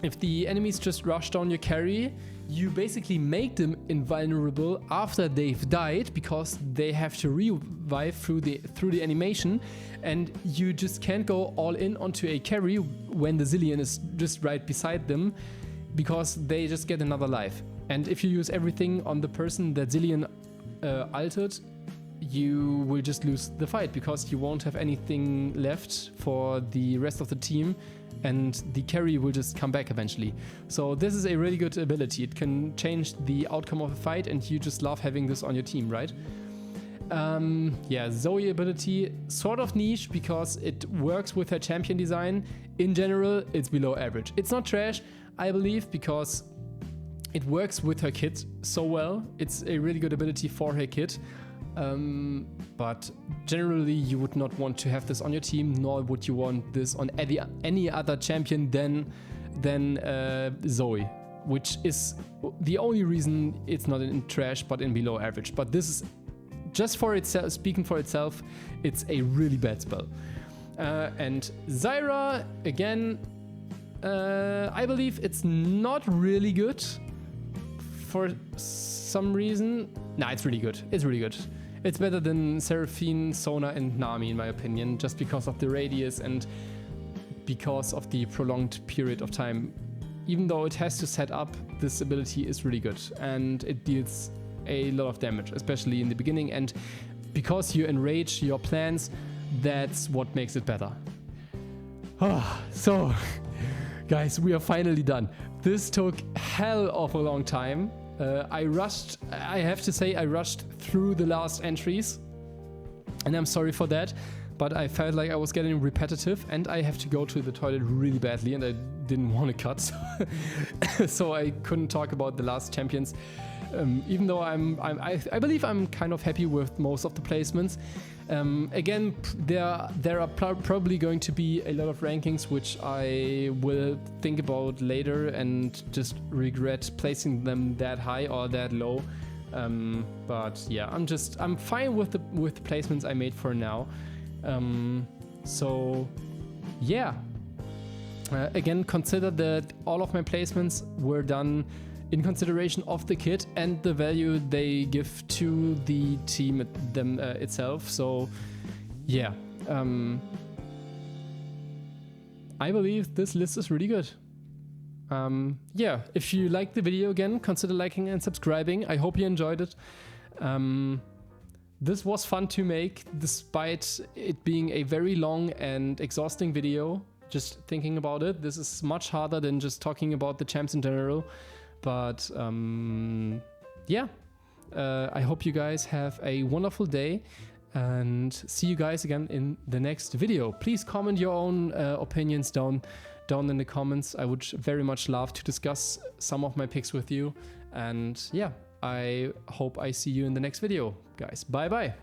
if the enemies just rush down your carry, you basically make them invulnerable after they've died because they have to revive through the animation, and you just can't go all in onto a carry when the Zilean is just right beside them because they just get another life. And if you use everything on the person that Zilean ulted, you will just lose the fight because you won't have anything left for the rest of the team, and the carry will just come back eventually. So this is a really good ability. It can change the outcome of a fight, and you just love having this on your team, right? Yeah, Zoe ability, sort of niche because it works with her champion design. In general, it's below average. It's not trash, I believe, because it works with her kit so well. It's a really good ability for her kit. But generally you would not want to have this on your team, nor would you want this on any other champion than Zoe, which is the only reason it's not in trash but in below average. But this is just for itself, speaking for itself, it's a really bad spell. And Zyra, again, I believe it's not really good for some reason. Nah, it's really good. It's really good. It's better than Seraphine, Sona, and Nami, in my opinion, just because of the radius and because of the prolonged period of time even though it has to set up, this ability is really good and it deals a lot of damage, especially in the beginning, and because you enrage your plants, that's what makes it better. So guys, we are finally done. This took hell of a long time. I have to say I rushed through the last entries, and I'm sorry for that, but I felt like I was getting repetitive and I have to go to the toilet really badly and I didn't want to cut, so I couldn't talk about the last champions. Even though I believe I'm kind of happy with most of the placements. Again, there are probably going to be a lot of rankings which I will think about later and just regret placing them that high or that low. But yeah, I'm fine with the placements I made for now. So yeah, again, consider that all of my placements were done in consideration of the kit and the value they give to the team itself. So yeah, I believe this list is really good. Yeah, if you liked the video, again, consider liking and subscribing. I hope you enjoyed it. This was fun to make, despite it being a very long and exhausting video. Just thinking about it, this is much harder than just talking about the champs in general. But yeah, I hope you guys have a wonderful day and see you guys again in the next video. Please comment your own opinions down in the comments. I would very much love to discuss some of my picks with you. And yeah, I hope I see you in the next video, guys. Bye bye.